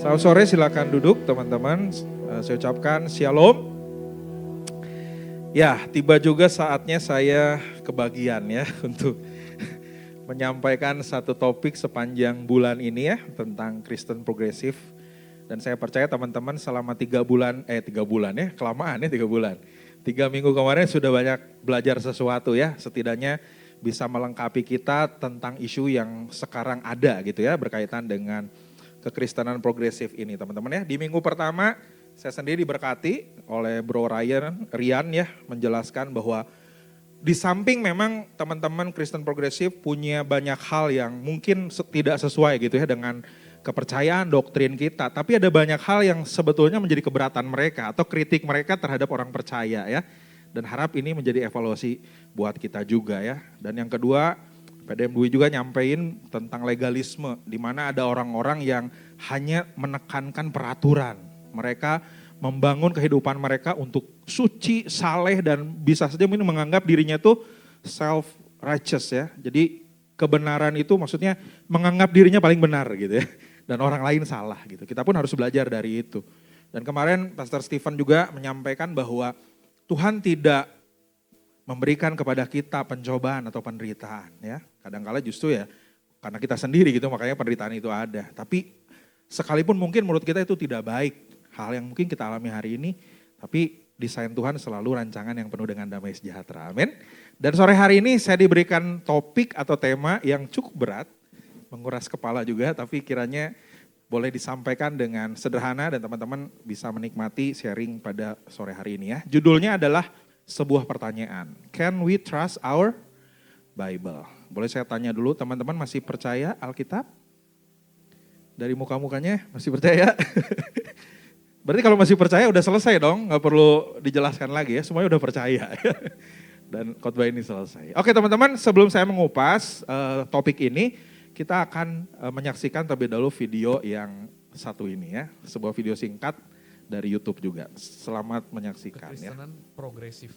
Selamat sore, silakan duduk teman-teman. Saya ucapkan shalom. Ya, tiba juga saatnya saya kebagian ya untuk menyampaikan satu topik sepanjang bulan ini ya tentang Kristen progresif. Dan saya percaya teman-teman selama 3 bulan ya, kelamaan ya 3 bulan. 3 minggu kemarin sudah banyak belajar sesuatu ya, setidaknya bisa melengkapi kita tentang isu yang sekarang ada gitu ya, berkaitan dengan kekristenan progresif ini teman-teman ya. Di minggu pertama saya sendiri diberkati oleh Bro Rian ya, menjelaskan bahwa di samping memang teman-teman Kristen progresif punya banyak hal yang mungkin tidak sesuai gitu ya dengan kepercayaan doktrin kita. Tapi ada banyak hal yang sebetulnya menjadi keberatan mereka atau kritik mereka terhadap orang percaya ya. Dan harap ini menjadi evaluasi buat kita juga ya. Dan yang kedua, PDM Dwi juga nyampein tentang legalisme, di mana ada orang-orang yang hanya menekankan peraturan. Mereka membangun kehidupan mereka untuk suci, saleh, dan bisa saja mungkin menganggap dirinya tuh self-righteous ya. Jadi kebenaran itu maksudnya menganggap dirinya paling benar gitu ya. Dan orang lain salah gitu. Kita pun harus belajar dari itu. Dan kemarin Pastor Stephen juga menyampaikan bahwa Tuhan tidak memberikan kepada kita pencobaan atau penderitaan ya. Kadang-kala justru ya karena kita sendiri gitu makanya penderitaan itu ada. Tapi sekalipun mungkin menurut kita itu tidak baik, hal yang mungkin kita alami hari ini, tapi desain Tuhan selalu rancangan yang penuh dengan damai sejahtera. Amin. Dan sore hari ini saya diberikan topik atau tema yang cukup berat, menguras kepala juga, tapi kiranya boleh disampaikan dengan sederhana dan teman-teman bisa menikmati sharing pada sore hari ini ya. Judulnya adalah sebuah pertanyaan. Can we trust our Bible? Boleh saya tanya dulu, teman-teman masih percaya Alkitab? Dari muka-mukanya masih percaya? Berarti kalau masih percaya udah selesai dong, gak perlu dijelaskan lagi ya, semuanya udah percaya. Dan khotbah ini selesai. Oke teman-teman, sebelum saya mengupas topik ini, kita akan menyaksikan terlebih dahulu video yang satu ini ya, sebuah video singkat dari YouTube juga. Selamat menyaksikan ya. Kekristenan progresif.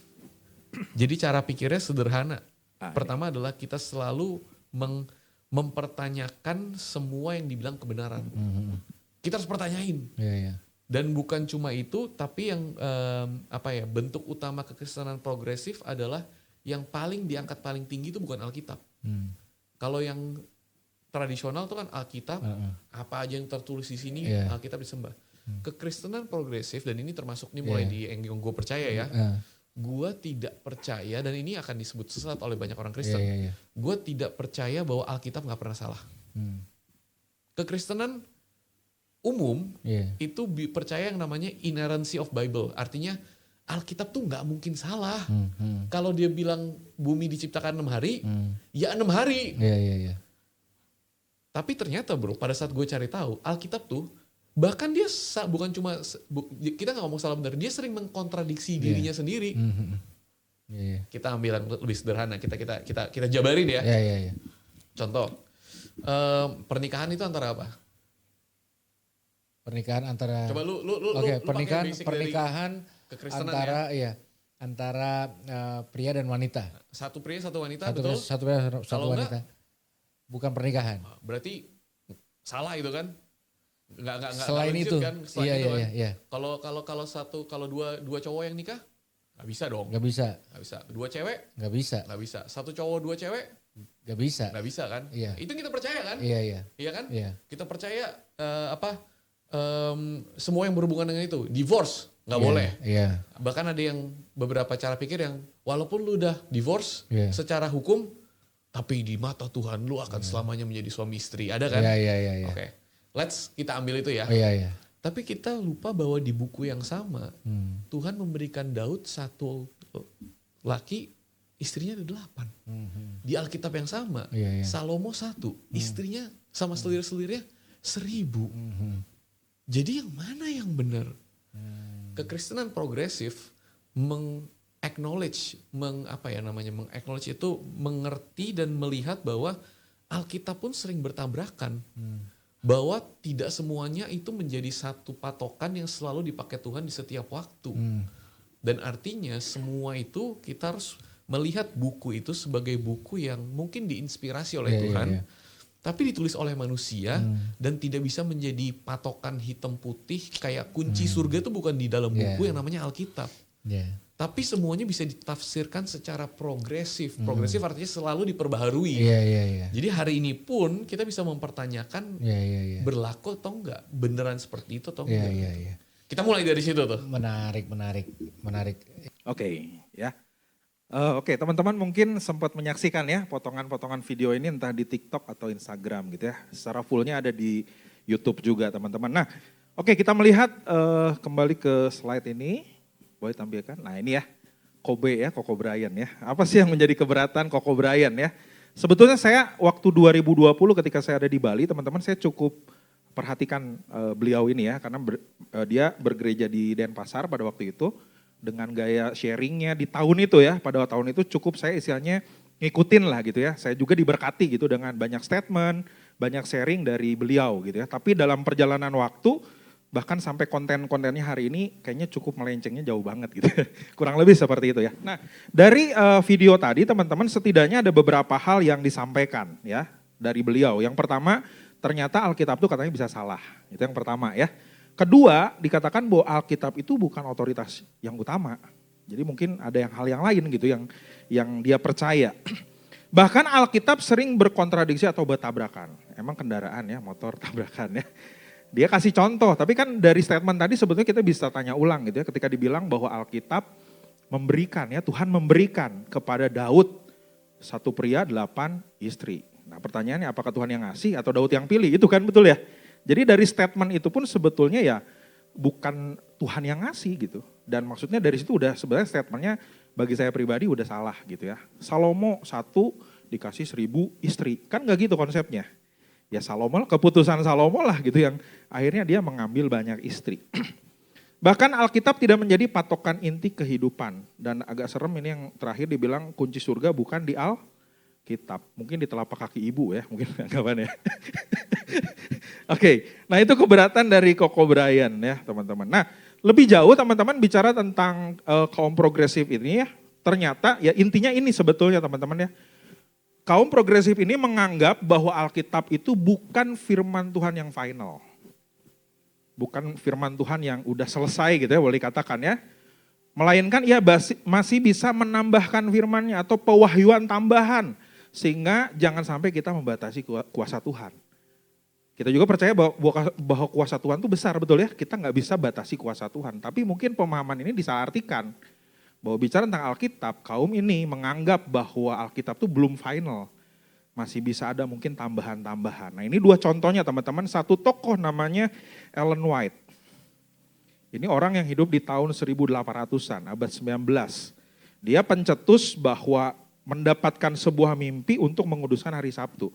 Jadi cara pikirnya sederhana. Pertama adalah kita selalu mempertanyakan semua yang dibilang kebenaran. Kita harus pertanyain. Dan bukan cuma itu, tapi yang bentuk utama kekristenan progresif adalah yang paling diangkat paling tinggi itu bukan Alkitab. Kalau yang tradisional itu kan Alkitab, apa aja yang tertulis di sini Alkitab disembah. Kekristenan progresif, dan ini termasuk nih mulai di yang gue percaya ya, gue tidak percaya, dan ini akan disebut sesat oleh banyak orang Kristen, gue tidak percaya bahwa Alkitab gak pernah salah. Kekristenan umum itu percaya yang namanya inerrancy of Bible, artinya Alkitab tuh gak mungkin salah. Kalau dia bilang bumi diciptakan 6 hari, ya 6 hari. Tapi ternyata bro, pada saat gue cari tahu, Alkitab tuh bahkan dia bukan cuma, kita gak ngomong salah benar, dia sering mengkontradiksi dirinya sendiri. Kita ambil yang lebih sederhana, kita jabarin ya. Contoh, pernikahan itu antara apa? Pernikahan antara, coba lu pernikahan antara antara pria dan wanita. Satu pria satu wanita, Satu betul? satu pria satu Kalau wanita. Bukan pernikahan. Berarti salah itu kan? Nggak Selain itu. Kan? Selain itu kan? Iya. Kalau dua cowok yang nikah, nggak bisa dong. Nggak bisa. Nggak bisa. Dua cewek? Nggak bisa. Nggak bisa. Satu cowok dua cewek? Nggak bisa. Nggak bisa kan? Iya. Itu kita percaya kan? Iya. Iya kan? Iya. Kita percaya semua yang berhubungan dengan itu. Divorce nggak boleh. Iya. Bahkan ada yang beberapa cara pikir yang walaupun lu udah divorce secara hukum, tapi di mata Tuhan lu akan selamanya menjadi suami istri. Ada kan? Iya. Oke. Kita ambil itu ya. Iya. Tapi kita lupa bahwa di buku yang sama, Tuhan memberikan Daud satu laki, istrinya ada 8. Di Alkitab yang sama, Salomo 1, istrinya sama selir-selirnya 1000. Jadi yang mana yang benar? Kekristenan progresif meng-acknowledge itu mengerti dan melihat bahwa Alkitab pun sering bertabrakan. Bahwa tidak semuanya itu menjadi satu patokan yang selalu dipakai Tuhan di setiap waktu. Dan artinya semua itu kita harus melihat buku itu sebagai buku yang mungkin diinspirasi oleh Tuhan. tapi ditulis oleh manusia dan tidak bisa menjadi patokan hitam putih kayak kunci surga itu bukan di dalam buku yang namanya Alkitab. Tapi semuanya bisa ditafsirkan secara progresif. Progresif artinya selalu diperbaharui. Jadi hari ini pun kita bisa mempertanyakan berlaku atau enggak, beneran seperti itu atau enggak. Kita mulai dari situ tuh. Menarik. Oke, ya. Oke, teman-teman mungkin sempat menyaksikan ya potongan-potongan video ini entah di TikTok atau Instagram gitu ya. Secara fullnya ada di YouTube juga teman-teman. Nah, oke kita melihat kembali ke slide ini. Boleh tampilkan? Nah ini ya, Kobe ya, Koko Bryan ya. Apa sih yang menjadi keberatan Koko Bryan ya? Sebetulnya saya waktu 2020 ketika saya ada di Bali, teman-teman saya cukup perhatikan beliau ini ya. Karena dia bergereja di Denpasar pada waktu itu. Dengan gaya sharingnya di tahun itu ya, pada tahun itu cukup saya istilahnya ngikutin lah gitu ya. Saya juga diberkati gitu dengan banyak statement, banyak sharing dari beliau gitu ya. Tapi dalam perjalanan waktu, bahkan sampai konten-kontennya hari ini kayaknya cukup melencengnya jauh banget gitu. Kurang lebih seperti itu ya. Nah dari video tadi teman-teman setidaknya ada beberapa hal yang disampaikan ya dari beliau. Yang pertama ternyata Alkitab itu katanya bisa salah, itu yang pertama ya. Kedua, dikatakan bahwa Alkitab itu bukan otoritas yang utama. Jadi mungkin ada hal yang lain gitu yang dia percaya. Bahkan Alkitab sering berkontradiksi atau bertabrakan. Emang kendaraan ya, motor tabrakan ya. Dia kasih contoh, tapi kan dari statement tadi sebetulnya kita bisa tanya ulang gitu ya. Ketika dibilang bahwa Alkitab memberikan ya, Tuhan memberikan kepada Daud 1 pria 8 istri. Nah pertanyaannya apakah Tuhan yang ngasih atau Daud yang pilih? Itu kan betul ya. Jadi dari statement itu pun sebetulnya ya bukan Tuhan yang ngasih gitu. Dan maksudnya dari situ udah sebenarnya statementnya bagi saya pribadi udah salah gitu ya. Salomo 1 dikasih 1000 istri. Kan gak gitu konsepnya. Ya Salomo, keputusan Salomo lah gitu yang akhirnya dia mengambil banyak istri. Bahkan Alkitab tidak menjadi patokan inti kehidupan. Dan agak serem ini yang terakhir dibilang kunci surga bukan di Alkitab. Mungkin di telapak kaki ibu ya, mungkin anggapannya. Oke, nah itu keberatan dari Koko Bryan ya teman-teman. Nah lebih jauh teman-teman bicara tentang kaum progresif ini ya. Ternyata ya intinya ini sebetulnya teman-teman ya. Kaum progresif ini menganggap bahwa Alkitab itu bukan firman Tuhan yang final. Bukan firman Tuhan yang udah selesai gitu ya boleh dikatakan ya. Melainkan ia masih bisa menambahkan firman-Nya atau pewahyuan tambahan. Sehingga jangan sampai kita membatasi kuasa Tuhan. Kita juga percaya bahwa kuasa Tuhan itu besar betul ya. Kita nggak bisa batasi kuasa Tuhan. Tapi mungkin pemahaman ini disalahartikan. Bahwa bicara tentang Alkitab, kaum ini menganggap bahwa Alkitab itu belum final. Masih bisa ada mungkin tambahan-tambahan. Nah ini dua contohnya teman-teman. Satu tokoh namanya Ellen White. Ini orang yang hidup di tahun 1800-an, abad 19. Dia pencetus bahwa mendapatkan sebuah mimpi untuk menguduskan hari Sabtu.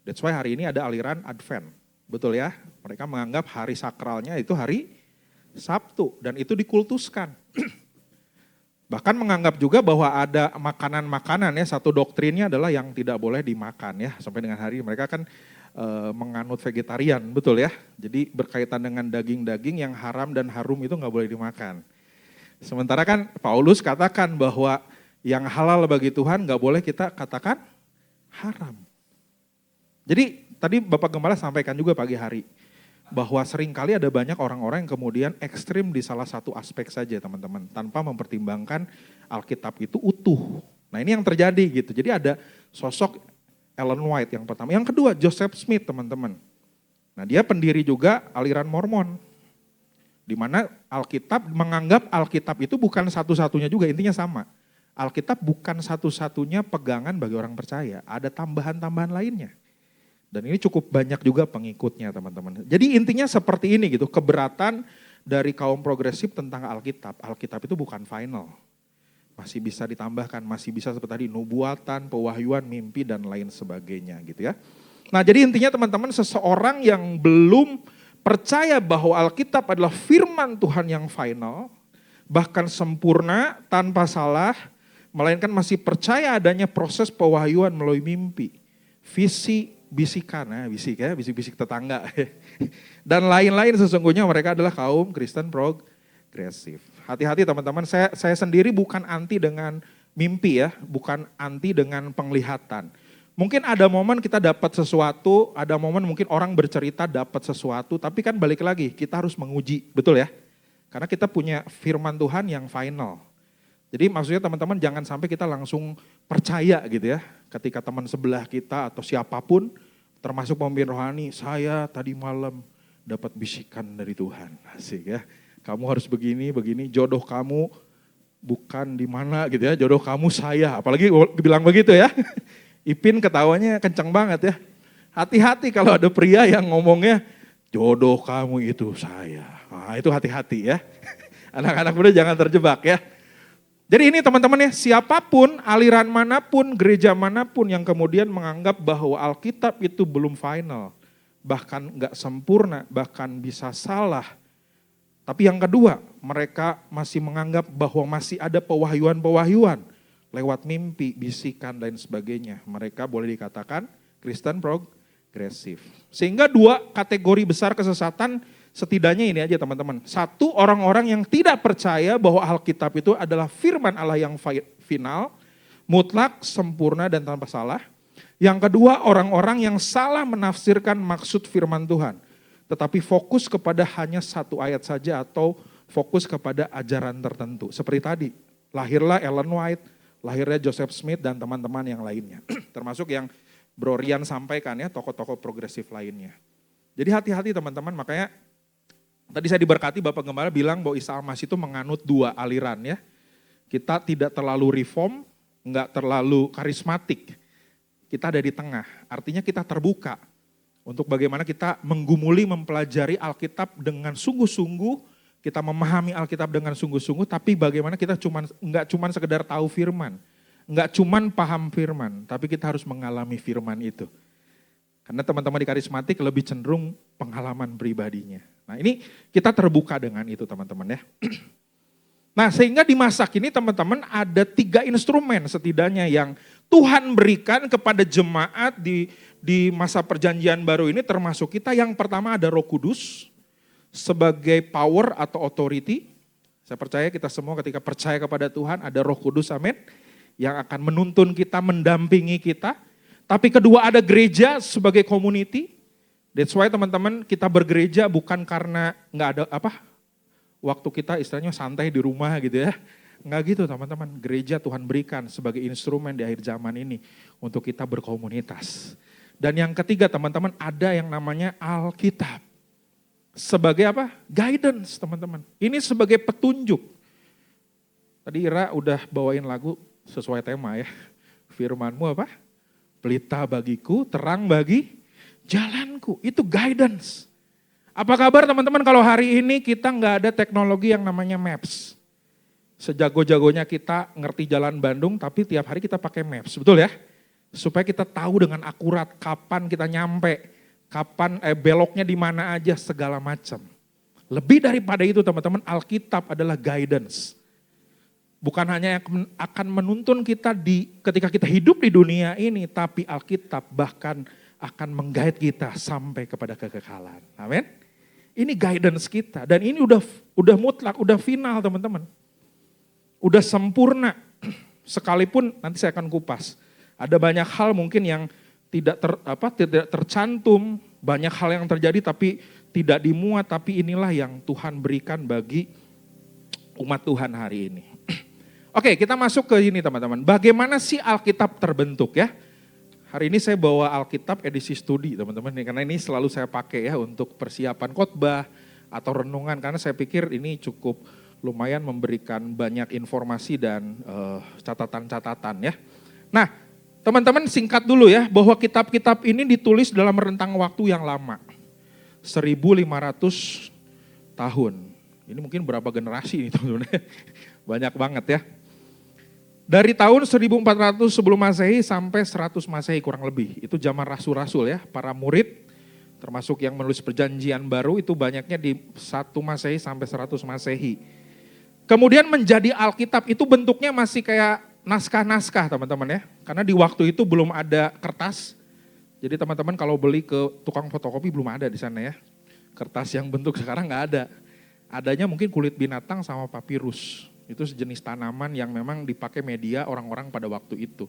That's why hari ini ada aliran Advent. Betul ya? Mereka menganggap hari sakralnya itu hari Sabtu. Dan itu dikultuskan. Bahkan menganggap juga bahwa ada makanan-makanan ya. Satu doktrinnya adalah yang tidak boleh dimakan ya. Sampai dengan hari mereka kan menganut vegetarian. Betul ya? Jadi berkaitan dengan daging-daging yang haram dan harum itu gak boleh dimakan. Sementara kan Paulus katakan bahwa yang halal bagi Tuhan gak boleh kita katakan haram. Jadi tadi Bapak Gembala sampaikan juga pagi hari bahwa seringkali ada banyak orang-orang yang kemudian ekstrim di salah satu aspek saja teman-teman. Tanpa mempertimbangkan Alkitab itu utuh. Nah ini yang terjadi gitu. Jadi ada sosok Ellen White yang pertama. Yang kedua Joseph Smith teman-teman. Nah dia pendiri juga aliran Mormon. Di mana Alkitab menganggap Alkitab itu bukan satu-satunya juga, intinya sama. Alkitab bukan satu-satunya pegangan bagi orang percaya. Ada tambahan-tambahan lainnya. Dan ini cukup banyak juga pengikutnya teman-teman. Jadi intinya seperti ini gitu, keberatan dari kaum progresif tentang Alkitab. Alkitab itu bukan final. Masih bisa ditambahkan, masih bisa seperti tadi nubuatan, pewahyuan, mimpi dan lain sebagainya gitu ya. Nah jadi intinya teman-teman seseorang yang belum percaya bahwa Alkitab adalah firman Tuhan yang final, bahkan sempurna, tanpa salah, melainkan masih percaya adanya proses pewahyuan melalui mimpi, visi, bisikan, bisik-bisik tetangga. Dan lain-lain sesungguhnya mereka adalah kaum Kristen progresif. Hati-hati teman-teman, saya sendiri bukan anti dengan mimpi ya, bukan anti dengan penglihatan. Mungkin ada momen kita dapat sesuatu, ada momen mungkin orang bercerita dapat sesuatu, tapi kan balik lagi kita harus menguji, betul ya? Karena kita punya firman Tuhan yang final. Jadi maksudnya teman-teman jangan sampai kita langsung percaya gitu ya. Ketika teman sebelah kita atau siapapun, termasuk pemimpin rohani, saya tadi malam dapat bisikan dari Tuhan. Asik ya, kamu harus begini, begini, jodoh kamu bukan di mana gitu ya, jodoh kamu saya. Apalagi bilang begitu ya. Ipin ketawanya kencang banget ya. Hati-hati kalau ada pria yang ngomongnya, jodoh kamu itu saya. Nah, itu hati-hati ya. Anak-anak muda jangan terjebak ya. Jadi ini teman-teman ya, siapapun, aliran manapun, gereja manapun yang kemudian menganggap bahwa Alkitab itu belum final. Bahkan gak sempurna, bahkan bisa salah. Tapi yang kedua, mereka masih menganggap bahwa masih ada pewahyuan-pewahyuan. Lewat mimpi, bisikan, dan sebagainya. Mereka boleh dikatakan Kristen progresif. Sehingga dua kategori besar kesesatan setidaknya ini aja teman-teman. Satu, orang-orang yang tidak percaya bahwa Alkitab itu adalah firman Allah yang final, mutlak, sempurna, dan tanpa salah. Yang kedua, orang-orang yang salah menafsirkan maksud firman Tuhan. Tetapi fokus kepada hanya satu ayat saja atau fokus kepada ajaran tertentu. Seperti tadi, lahirlah Ellen White, lahirnya Joseph Smith dan teman-teman yang lainnya. Termasuk yang Bro Rian sampaikan ya, tokoh-tokoh progresif lainnya. Jadi hati-hati teman-teman, makanya tadi saya diberkati Bapak Gembala bilang bahwa Isa Al-Masih itu menganut dua aliran ya. Kita tidak terlalu reform, enggak terlalu karismatik. Kita ada di tengah, artinya kita terbuka untuk bagaimana kita menggumuli, mempelajari Alkitab dengan sungguh-sungguh, kita memahami Alkitab dengan sungguh-sungguh, tapi bagaimana kita enggak cuman sekedar tahu firman, enggak cuman paham firman, tapi kita harus mengalami firman itu. Karena teman-teman di karismatik lebih cenderung pengalaman pribadinya. Nah ini kita terbuka dengan itu teman-teman ya. Nah sehingga di masa kini teman-teman ada 3 instrumen setidaknya yang Tuhan berikan kepada jemaat di masa perjanjian baru ini, termasuk kita. Yang pertama ada Roh Kudus sebagai power atau authority. Saya percaya kita semua ketika percaya kepada Tuhan ada Roh Kudus, amin, yang akan menuntun kita, mendampingi kita. Tapi kedua ada gereja sebagai community. That's why teman-teman kita bergereja bukan karena nggak ada waktu kita istilahnya santai di rumah gitu ya. Nggak gitu teman-teman, gereja Tuhan berikan sebagai instrumen di akhir zaman ini untuk kita berkomunitas. Dan yang ketiga teman-teman ada yang namanya Alkitab. Sebagai guidance teman-teman. Ini sebagai petunjuk. Tadi Ira udah bawain lagu sesuai tema ya. Firmanmu pelita bagiku, terang bagi jalanku. Itu guidance. Apa kabar teman-teman kalau hari ini kita nggak ada teknologi yang namanya Maps. Sejago-jagonya kita ngerti jalan Bandung tapi tiap hari kita pakai Maps, betul ya? Supaya kita tahu dengan akurat kapan kita nyampe, kapan beloknya di mana aja segala macam. Lebih daripada itu teman-teman, Alkitab adalah guidance. Bukan hanya yang akan menuntun kita ketika kita hidup di dunia ini, tapi Alkitab bahkan akan menggait kita sampai kepada kekekalan. Amin. Ini guidance kita dan ini udah mutlak, udah final teman-teman. Udah sempurna. Sekalipun nanti saya akan kupas. Ada banyak hal mungkin yang tidak tercantum, banyak hal yang terjadi tapi tidak dimuat, tapi inilah yang Tuhan berikan bagi umat Tuhan hari ini. Oke, kita masuk ke ini teman-teman. Bagaimana sih Alkitab terbentuk ya? Hari ini saya bawa Alkitab edisi studi teman-teman, karena ini selalu saya pakai ya untuk persiapan khotbah atau renungan, karena saya pikir ini cukup lumayan memberikan banyak informasi dan catatan-catatan ya. Nah, teman-teman singkat dulu ya, bahwa kitab-kitab ini ditulis dalam rentang waktu yang lama. 1500 tahun. Ini mungkin berapa generasi ini teman-teman. Banyak banget ya. Dari tahun 1400 sebelum Masehi sampai 100 Masehi kurang lebih. Itu zaman rasul-rasul ya, para murid termasuk yang menulis perjanjian baru itu banyaknya di 1 Masehi sampai 100 Masehi. Kemudian menjadi Alkitab itu bentuknya masih kayak naskah-naskah teman-teman ya. Karena di waktu itu belum ada kertas. Jadi teman-teman kalau beli ke tukang fotokopi belum ada di sana ya. Kertas yang bentuk sekarang nggak ada. Adanya mungkin kulit binatang sama papirus. Itu sejenis tanaman yang memang dipakai media orang-orang pada waktu itu.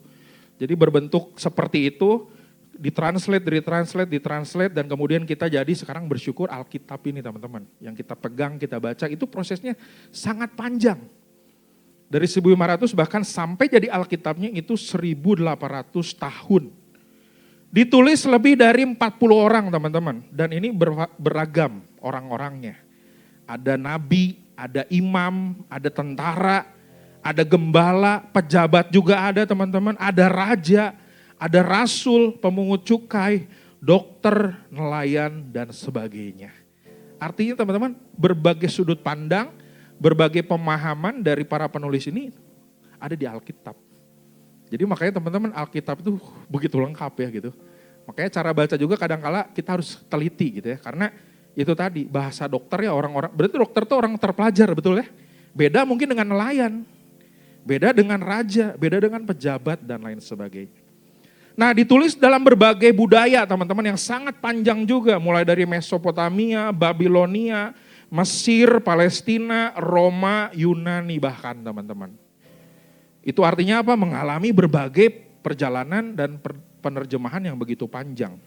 Jadi berbentuk seperti itu, ditranslate, dan kemudian kita jadi sekarang bersyukur Alkitab ini teman-teman. Yang kita pegang, kita baca, itu prosesnya sangat panjang. Dari 1500 bahkan sampai jadi Alkitabnya itu 1800 tahun. Ditulis lebih dari 40 orang teman-teman. Dan ini beragam orang-orangnya. Ada nabi, ada imam, ada tentara, ada gembala, pejabat juga ada teman-teman, ada raja, ada rasul, pemungut cukai, dokter, nelayan, dan sebagainya. Artinya teman-teman, berbagai sudut pandang, berbagai pemahaman dari para penulis ini ada di Alkitab. Jadi makanya teman-teman Alkitab itu begitu lengkap ya gitu. Makanya cara baca juga kadang-kala kita harus teliti gitu ya. Karena itu tadi bahasa dokter ya orang-orang, berarti dokter itu orang terpelajar betul ya. Beda mungkin dengan nelayan, beda dengan raja, beda dengan pejabat dan lain sebagainya. Nah ditulis dalam berbagai budaya teman-teman yang sangat panjang juga. Mulai dari Mesopotamia, Babilonia, Mesir, Palestina, Roma, Yunani bahkan teman-teman. Itu artinya apa? Mengalami berbagai perjalanan dan penerjemahan yang begitu panjang.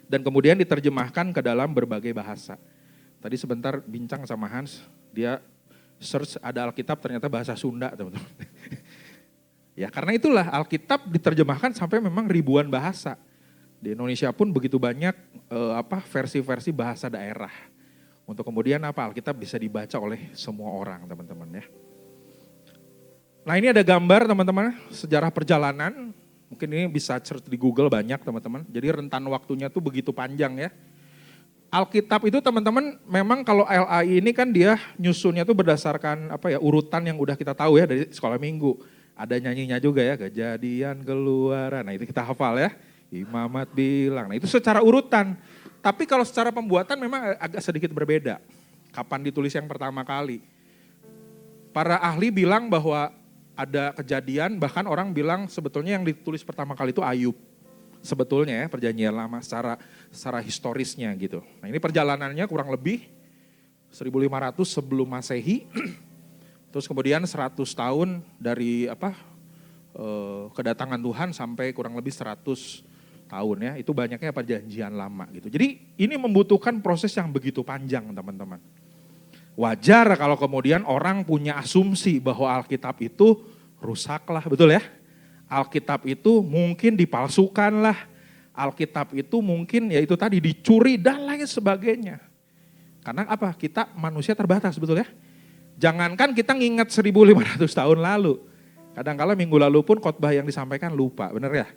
Dan kemudian diterjemahkan ke dalam berbagai bahasa. Tadi sebentar bincang sama Hans, dia search ada Alkitab ternyata bahasa Sunda teman-teman. Ya karena itulah Alkitab diterjemahkan sampai memang ribuan bahasa. Di Indonesia pun begitu banyak versi-versi bahasa daerah. Untuk kemudian Alkitab bisa dibaca oleh semua orang teman-teman ya. Nah ini ada gambar teman-teman sejarah perjalanan. Mungkin ini bisa search di Google banyak teman-teman. Jadi rentan waktunya tuh begitu panjang ya. Alkitab itu teman-teman memang kalau LAI ini kan dia nyusunnya tuh berdasarkan urutan yang udah kita tahu ya dari sekolah minggu. Ada nyanyinya juga ya, Kejadian, Keluaran. Nah itu kita hafal ya. Imamat bilang. Nah itu secara urutan. Tapi kalau secara pembuatan memang agak sedikit berbeda. Kapan ditulis yang pertama kali. Para ahli bilang bahwa ada Kejadian, bahkan orang bilang sebetulnya yang ditulis pertama kali itu Ayub. Sebetulnya ya perjanjian lama secara historisnya gitu. Nah ini perjalanannya kurang lebih 1500 sebelum Masehi. Terus kemudian 100 tahun dari kedatangan Tuhan sampai kurang lebih 100 tahun ya. Itu banyaknya perjanjian lama gitu. Jadi ini membutuhkan proses yang begitu panjang teman-teman. Wajar kalau kemudian orang punya asumsi bahwa Alkitab itu rusaklah, betul ya? Alkitab itu mungkin dipalsukan lah. Alkitab itu mungkin ya itu tadi dicuri dan lain sebagainya. Karena apa? Kita manusia terbatas, betul ya? Jangankan kita ngingat 1500 tahun lalu. Kadang-kala minggu lalu pun khotbah yang disampaikan lupa, benar ya?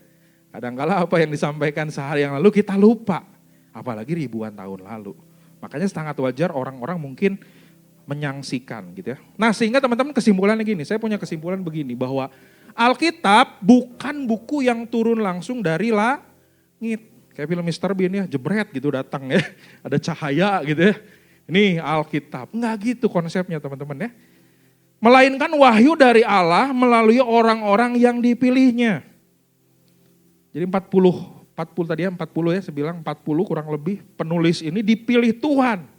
Kadang-kala apa yang disampaikan sehari yang lalu kita lupa. Apalagi ribuan tahun lalu. Makanya sangat wajar orang-orang mungkin menyangsikan gitu ya. Nah sehingga teman-teman kesimpulannya gini, saya punya kesimpulan begini bahwa Alkitab bukan buku yang turun langsung dari langit. Kayak film Mr. Bean ya, jebret gitu datang ya, ada cahaya gitu ya. Ini Alkitab, enggak gitu konsepnya teman-teman ya. Melainkan wahyu dari Allah melalui orang-orang yang dipilihnya. Jadi 40 tadi ya, 40 ya, saya bilang 40 kurang lebih penulis ini dipilih Tuhan.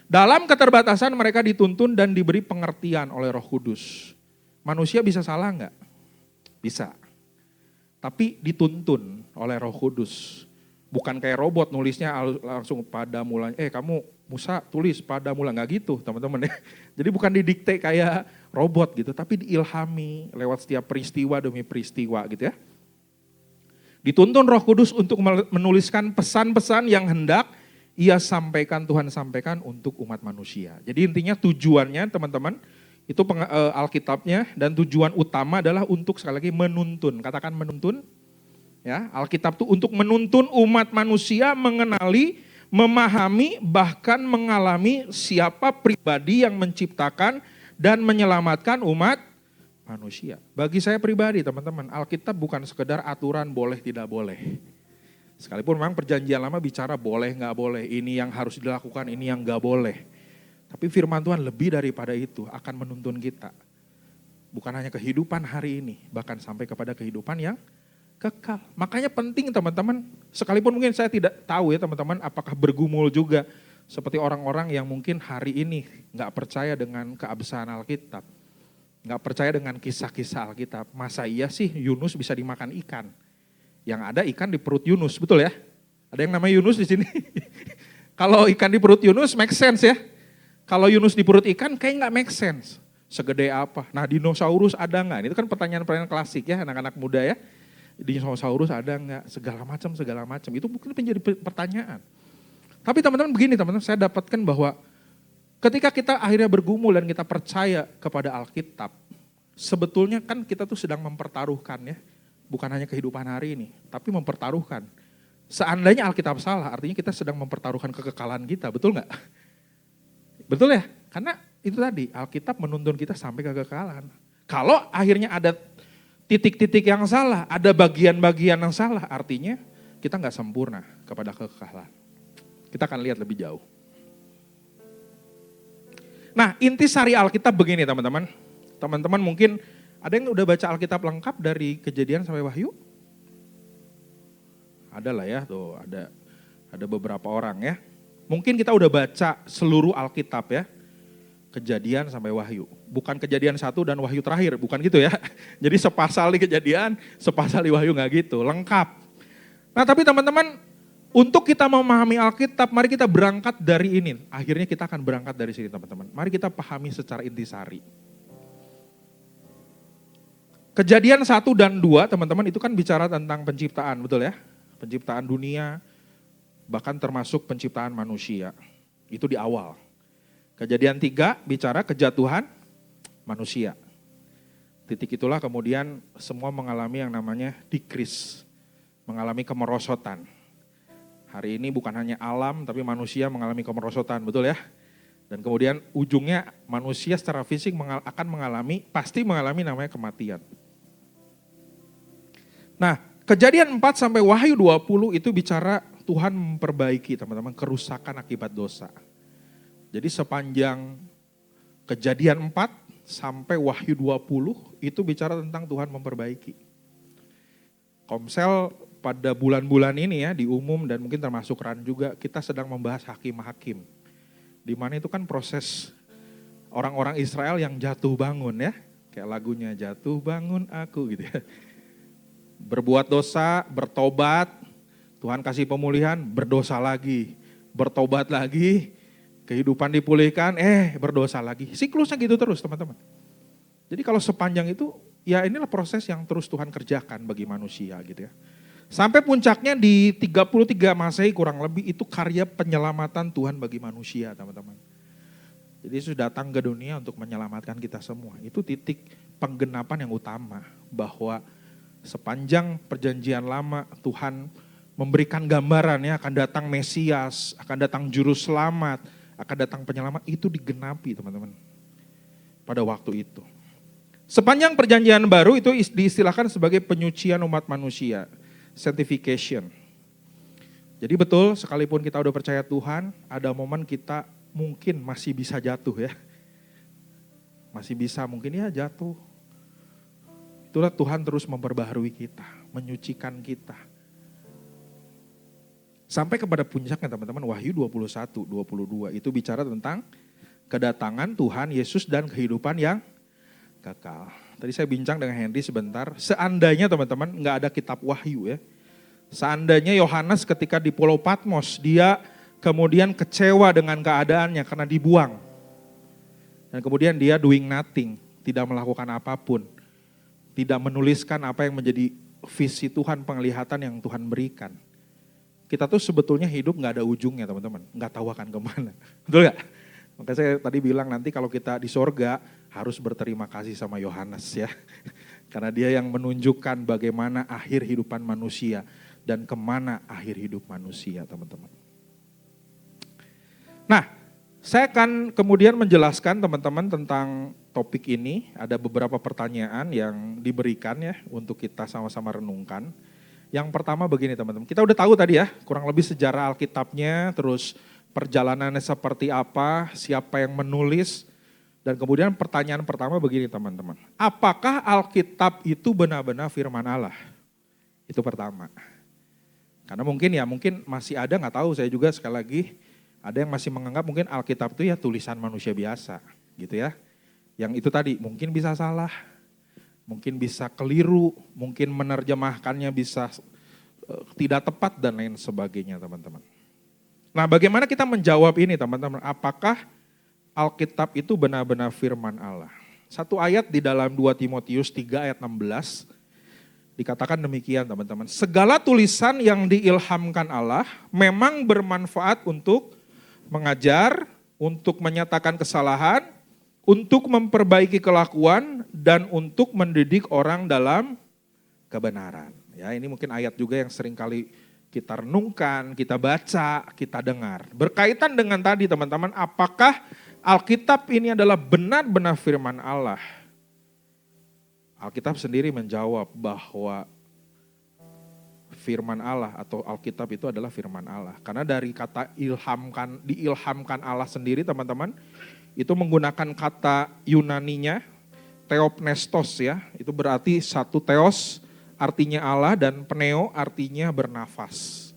Dalam keterbatasan mereka dituntun dan diberi pengertian oleh Roh Kudus. Manusia bisa salah enggak? Bisa. Tapi dituntun oleh Roh Kudus. Bukan kayak robot nulisnya langsung pada mulanya, kamu Musa tulis pada mula, enggak gitu teman-teman ya. Jadi bukan didikte kayak robot gitu, tapi diilhami lewat setiap peristiwa demi peristiwa gitu ya. Dituntun Roh Kudus untuk menuliskan pesan-pesan yang hendak ia sampaikan, Tuhan sampaikan untuk umat manusia. Jadi intinya tujuannya teman-teman, itu Alkitabnya dan tujuan utama adalah untuk sekali lagi menuntun. Katakan menuntun. Ya, Alkitab itu untuk menuntun umat manusia mengenali, memahami, bahkan mengalami siapa pribadi yang menciptakan dan menyelamatkan umat manusia. Bagi saya pribadi teman-teman, Alkitab bukan sekedar aturan boleh tidak boleh. Sekalipun memang perjanjian lama bicara boleh nggak boleh, ini yang harus dilakukan, ini yang nggak boleh. Tapi firman Tuhan lebih daripada itu akan menuntun kita. Bukan hanya kehidupan hari ini, bahkan sampai kepada kehidupan yang kekal. Makanya penting teman-teman, sekalipun mungkin saya tidak tahu ya teman-teman apakah bergumul juga seperti orang-orang yang mungkin hari ini nggak percaya dengan keabsahan Alkitab. nggak percaya dengan kisah-kisah Alkitab. Masa iya sih Yunus bisa dimakan ikan? Yang ada ikan di perut Yunus, betul ya? Ada yang namanya Yunus di sini. Kalau ikan di perut Yunus make sense ya. Kalau Yunus di perut ikan kayak nggak make sense. Segede apa? Nah dinosaurus ada nggak? Itu kan pertanyaan-pertanyaan klasik ya anak-anak muda ya. Dinosaurus ada nggak? Segala macam. Itu mungkin menjadi pertanyaan. Tapi teman-teman begini teman-teman, saya dapatkan bahwa ketika kita akhirnya bergumul dan kita percaya kepada Alkitab, sebetulnya kan kita tuh sedang mempertaruhkan ya. Bukan hanya kehidupan hari ini, tapi mempertaruhkan. Seandainya Alkitab salah, artinya kita sedang mempertaruhkan kekekalan kita, betul nggak? Betul ya? Karena itu tadi, Alkitab menuntun kita sampai kekekalan. Kalau akhirnya ada titik-titik yang salah, ada bagian-bagian yang salah, artinya kita nggak sempurna kepada kekekalan. Kita akan lihat lebih jauh. Nah, intisari Alkitab begini teman-teman. Teman-teman mungkin ada yang udah baca Alkitab lengkap dari Kejadian sampai Wahyu? Ada lah ya, tuh ada beberapa orang ya. Mungkin kita udah baca seluruh Alkitab ya. Kejadian sampai Wahyu. Bukan Kejadian 1 dan Wahyu terakhir, bukan gitu ya. Jadi sepasal di Kejadian, sepasal di Wahyu nggak gitu, lengkap. Nah tapi teman-teman, untuk kita memahami Alkitab, mari kita berangkat dari ini. Akhirnya kita akan berangkat dari sini teman-teman. Mari kita pahami secara intisari. Kejadian 1 dan 2 teman-teman itu kan bicara tentang penciptaan, betul ya? Penciptaan dunia, bahkan termasuk penciptaan manusia. Itu di awal. Kejadian 3 bicara kejatuhan manusia. Titik itulah kemudian semua mengalami yang namanya decrease, mengalami kemerosotan. Hari ini bukan hanya alam tapi manusia mengalami kemerosotan, betul ya? Dan kemudian ujungnya manusia secara fisik akan pasti mengalami namanya kematian. Nah, Kejadian 4 sampai Wahyu 20 itu bicara Tuhan memperbaiki teman-teman kerusakan akibat dosa. Jadi sepanjang Kejadian 4 sampai Wahyu 20 itu bicara tentang Tuhan memperbaiki. Komsel pada bulan-bulan ini ya di umum dan mungkin termasuk RAN juga kita sedang membahas hakim-hakim. Di mana itu kan proses orang-orang Israel yang jatuh bangun ya. Kayak lagunya jatuh bangun aku gitu ya. Berbuat dosa, bertobat, Tuhan kasih pemulihan, berdosa lagi, bertobat lagi, kehidupan dipulihkan, berdosa lagi. Siklusnya gitu terus teman-teman. Jadi kalau sepanjang itu, ya inilah proses yang terus Tuhan kerjakan bagi manusia gitu ya. Sampai puncaknya di 33 Masehi kurang lebih itu karya penyelamatan Tuhan bagi manusia teman-teman. Jadi Yesus datang ke dunia untuk menyelamatkan kita semua. Itu titik penggenapan yang utama bahwa sepanjang perjanjian lama Tuhan memberikan gambaran ya akan datang Mesias, akan datang juru selamat, akan datang penyelamat, itu digenapi teman-teman pada waktu itu. Sepanjang perjanjian baru itu diistilahkan sebagai penyucian umat manusia, sanctification. Jadi betul sekalipun kita udah percaya Tuhan, ada momen kita mungkin masih bisa jatuh ya. Masih bisa mungkin ya jatuh. Itulah Tuhan terus memperbaharui kita, menyucikan kita. Sampai kepada puncaknya teman-teman, Wahyu 21, 22 itu bicara tentang kedatangan Tuhan Yesus dan kehidupan yang kekal. Tadi saya bincang dengan Henry sebentar, seandainya teman-teman nggak ada kitab Wahyu ya. Seandainya Yohanes ketika di Pulau Patmos, dia kemudian kecewa dengan keadaannya karena dibuang. Dan kemudian dia doing nothing, tidak melakukan apapun. Tidak menuliskan apa yang menjadi visi Tuhan, penglihatan yang Tuhan berikan. Kita tuh sebetulnya hidup gak ada ujungnya teman-teman, gak tahu akan kemana. Betul gak? Maka saya tadi bilang nanti kalau kita di sorga harus berterima kasih sama Yohanes ya. Karena dia yang menunjukkan bagaimana akhir hidupan manusia dan kemana akhir hidup manusia teman-teman. Nah, saya akan kemudian menjelaskan teman-teman tentang topik ini. Ada beberapa pertanyaan yang diberikan ya untuk kita sama-sama renungkan. Yang pertama begini teman-teman, kita udah tahu tadi ya kurang lebih sejarah Alkitabnya, terus perjalanannya seperti apa, siapa yang menulis. Dan kemudian pertanyaan pertama begini teman-teman, apakah Alkitab itu benar-benar firman Allah? Itu pertama. Karena mungkin masih ada, nggak tahu saya juga sekali lagi, ada yang masih menganggap mungkin Alkitab itu ya tulisan manusia biasa gitu ya. Yang itu tadi mungkin bisa salah, mungkin bisa keliru, mungkin menerjemahkannya bisa tidak tepat dan lain sebagainya teman-teman. Nah bagaimana kita menjawab ini teman-teman? Apakah Alkitab itu benar-benar firman Allah? Satu ayat di dalam 2 Timotius 3 ayat 16 dikatakan demikian teman-teman. Segala tulisan yang diilhamkan Allah memang bermanfaat untuk mengajar, untuk menyatakan kesalahan, untuk memperbaiki kelakuan, dan untuk mendidik orang dalam kebenaran. Ya, ini mungkin ayat juga yang sering kali kita renungkan, kita baca, kita dengar. Berkaitan dengan tadi teman-teman, apakah Alkitab ini adalah benar-benar firman Allah? Alkitab sendiri menjawab bahwa firman Allah atau Alkitab itu adalah firman Allah. Karena dari kata diilhamkan Allah sendiri teman-teman, itu menggunakan kata Yunaninya, theopnestos ya, itu berarti satu theos artinya Allah dan pneo artinya bernafas.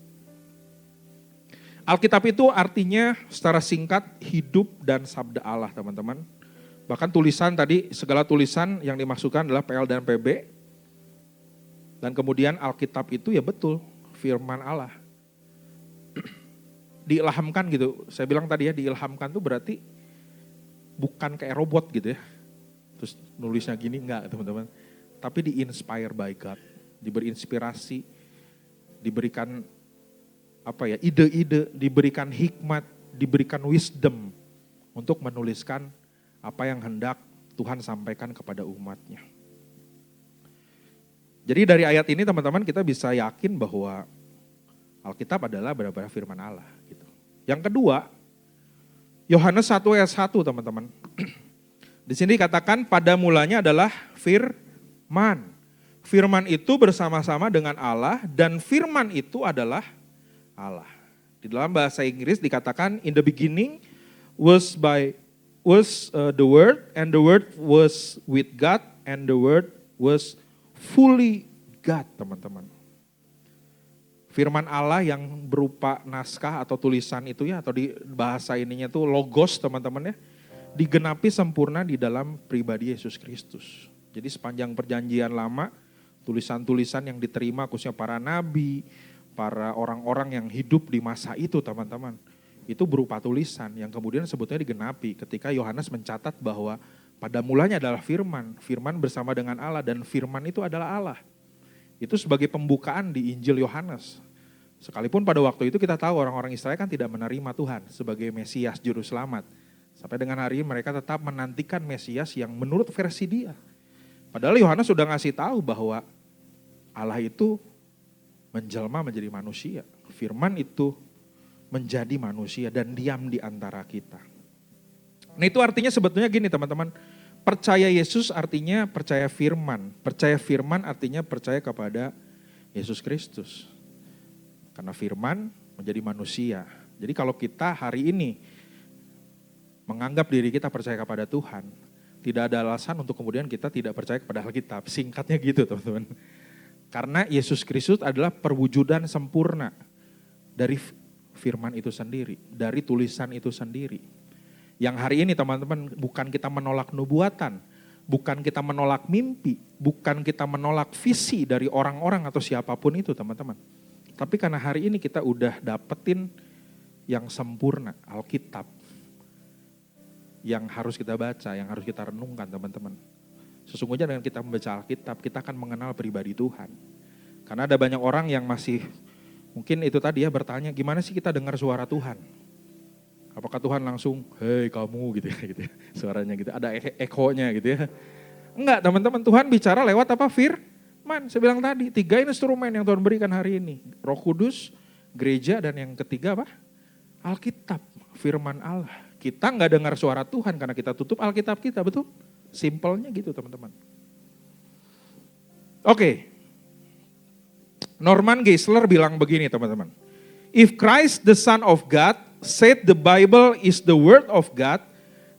Alkitab itu artinya secara singkat hidup dan sabda Allah teman-teman. Bahkan tulisan tadi, segala tulisan yang dimasukkan adalah PL dan PB. Dan kemudian Alkitab itu ya betul, firman Allah. Diilhamkan gitu, saya bilang tadi ya diilhamkan itu berarti bukan kayak robot gitu ya. Terus nulisnya gini, enggak teman-teman. Tapi di-inspire by God, diberi inspirasi, diberikan ide-ide, diberikan hikmat, diberikan wisdom untuk menuliskan apa yang hendak Tuhan sampaikan kepada umatnya. Jadi dari ayat ini teman-teman kita bisa yakin bahwa Alkitab adalah benar-benar firman Allah. Gitu. Yang kedua, Yohanes 1 ayat 1 teman-teman. Di sini dikatakan pada mulanya adalah firman. Firman itu bersama-sama dengan Allah dan firman itu adalah Allah. Di dalam bahasa Inggris dikatakan in the beginning was the Word, and the Word was with God, and the Word was fully God, teman-teman. Firman Allah yang berupa naskah atau tulisan itu ya, atau di bahasa ininya tuh logos teman-teman ya, digenapi sempurna di dalam pribadi Yesus Kristus. Jadi sepanjang perjanjian lama, tulisan-tulisan yang diterima khususnya para nabi, para orang-orang yang hidup di masa itu teman-teman, itu berupa tulisan yang kemudian sebetulnya digenapi ketika Yohanes mencatat bahwa pada mulanya adalah firman, firman bersama dengan Allah dan firman itu adalah Allah. Itu sebagai pembukaan di Injil Yohanes. Sekalipun pada waktu itu kita tahu orang-orang Israel kan tidak menerima Tuhan sebagai Mesias Juru Selamat. Sampai dengan hari ini mereka tetap menantikan Mesias yang menurut versi dia. Padahal Yohanes sudah ngasih tahu bahwa Allah itu menjelma menjadi manusia. Firman itu menjadi manusia dan diam di antara kita. Nah itu artinya sebetulnya gini teman-teman, percaya Yesus artinya percaya firman. Percaya firman artinya percaya kepada Yesus Kristus. Karena firman menjadi manusia. Jadi kalau kita hari ini menganggap diri kita percaya kepada Tuhan, tidak ada alasan untuk kemudian kita tidak percaya kepada Alkitab. Singkatnya gitu teman-teman. Karena Yesus Kristus adalah perwujudan sempurna dari firman itu sendiri, dari tulisan itu sendiri. Yang hari ini teman-teman bukan kita menolak nubuatan, bukan kita menolak mimpi, bukan kita menolak visi dari orang-orang atau siapapun itu teman-teman. Tapi karena hari ini kita udah dapetin yang sempurna, Alkitab. Yang harus kita baca, yang harus kita renungkan teman-teman. Sesungguhnya dengan kita membaca Alkitab, kita akan mengenal pribadi Tuhan. Karena ada banyak orang yang masih mungkin itu tadi ya bertanya, gimana sih kita dengar suara Tuhan? Apakah Tuhan langsung, hei kamu gitu ya, suaranya gitu, ada ekonya gitu ya. Enggak teman-teman, Tuhan bicara lewat apa? Firman, saya bilang tadi, 3 instrumen yang Tuhan berikan hari ini. Roh Kudus, gereja, dan yang ketiga apa? Alkitab, firman Allah. Kita enggak dengar suara Tuhan karena kita tutup Alkitab kita, betul? Simpelnya gitu teman-teman. Oke. Norman Geisler bilang begini teman-teman. If Christ the Son of God said the Bible is the word of God,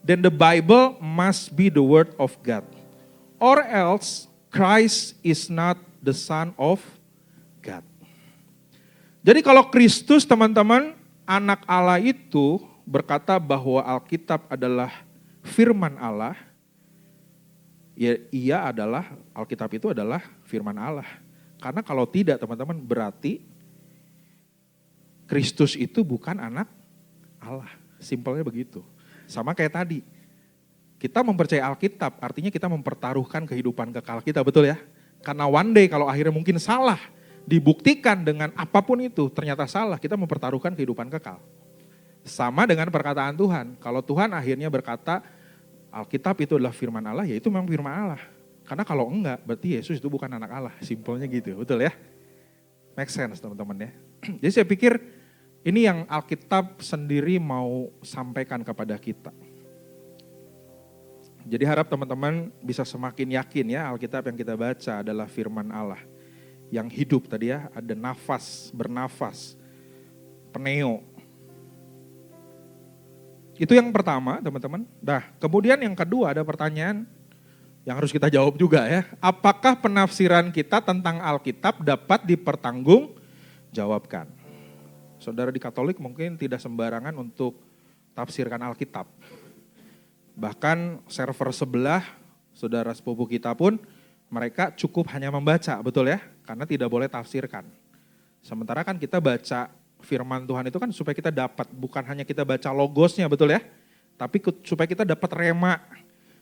then the Bible must be the word of God. Or else Christ is not the Son of God. Jadi kalau Kristus teman-teman, anak Allah itu berkata bahwa Alkitab adalah firman Allah, Ya, ia adalah, Alkitab itu adalah firman Allah. Karena kalau tidak teman-teman berarti Kristus itu bukan anak Allah. Simpelnya begitu. Sama kayak tadi. Kita mempercayai Alkitab artinya kita mempertaruhkan kehidupan kekal kita, betul ya? Karena one day kalau akhirnya mungkin salah, dibuktikan dengan apapun itu ternyata salah, kita mempertaruhkan kehidupan kekal. Sama dengan perkataan Tuhan. Kalau Tuhan akhirnya berkata Alkitab itu adalah firman Allah, ya itu memang firman Allah. Karena kalau enggak, berarti Yesus itu bukan anak Allah. Simpelnya gitu, betul ya? Make sense teman-teman ya. Jadi saya pikir ini yang Alkitab sendiri mau sampaikan kepada kita. Jadi harap teman-teman bisa semakin yakin ya Alkitab yang kita baca adalah firman Allah. Yang hidup tadi ya, ada nafas, bernafas, peneo. Itu yang pertama teman-teman. Nah kemudian yang kedua ada pertanyaan yang harus kita jawab juga ya. Apakah penafsiran kita tentang Alkitab dapat dipertanggungjawabkan? Saudara di Katolik mungkin tidak sembarangan untuk tafsirkan Alkitab. Bahkan server sebelah, saudara sepupu kita pun mereka cukup hanya membaca, betul ya? Karena tidak boleh tafsirkan. Sementara kan kita baca firman Tuhan itu kan supaya kita dapat, bukan hanya kita baca logosnya, betul ya? Tapi supaya kita dapat rema,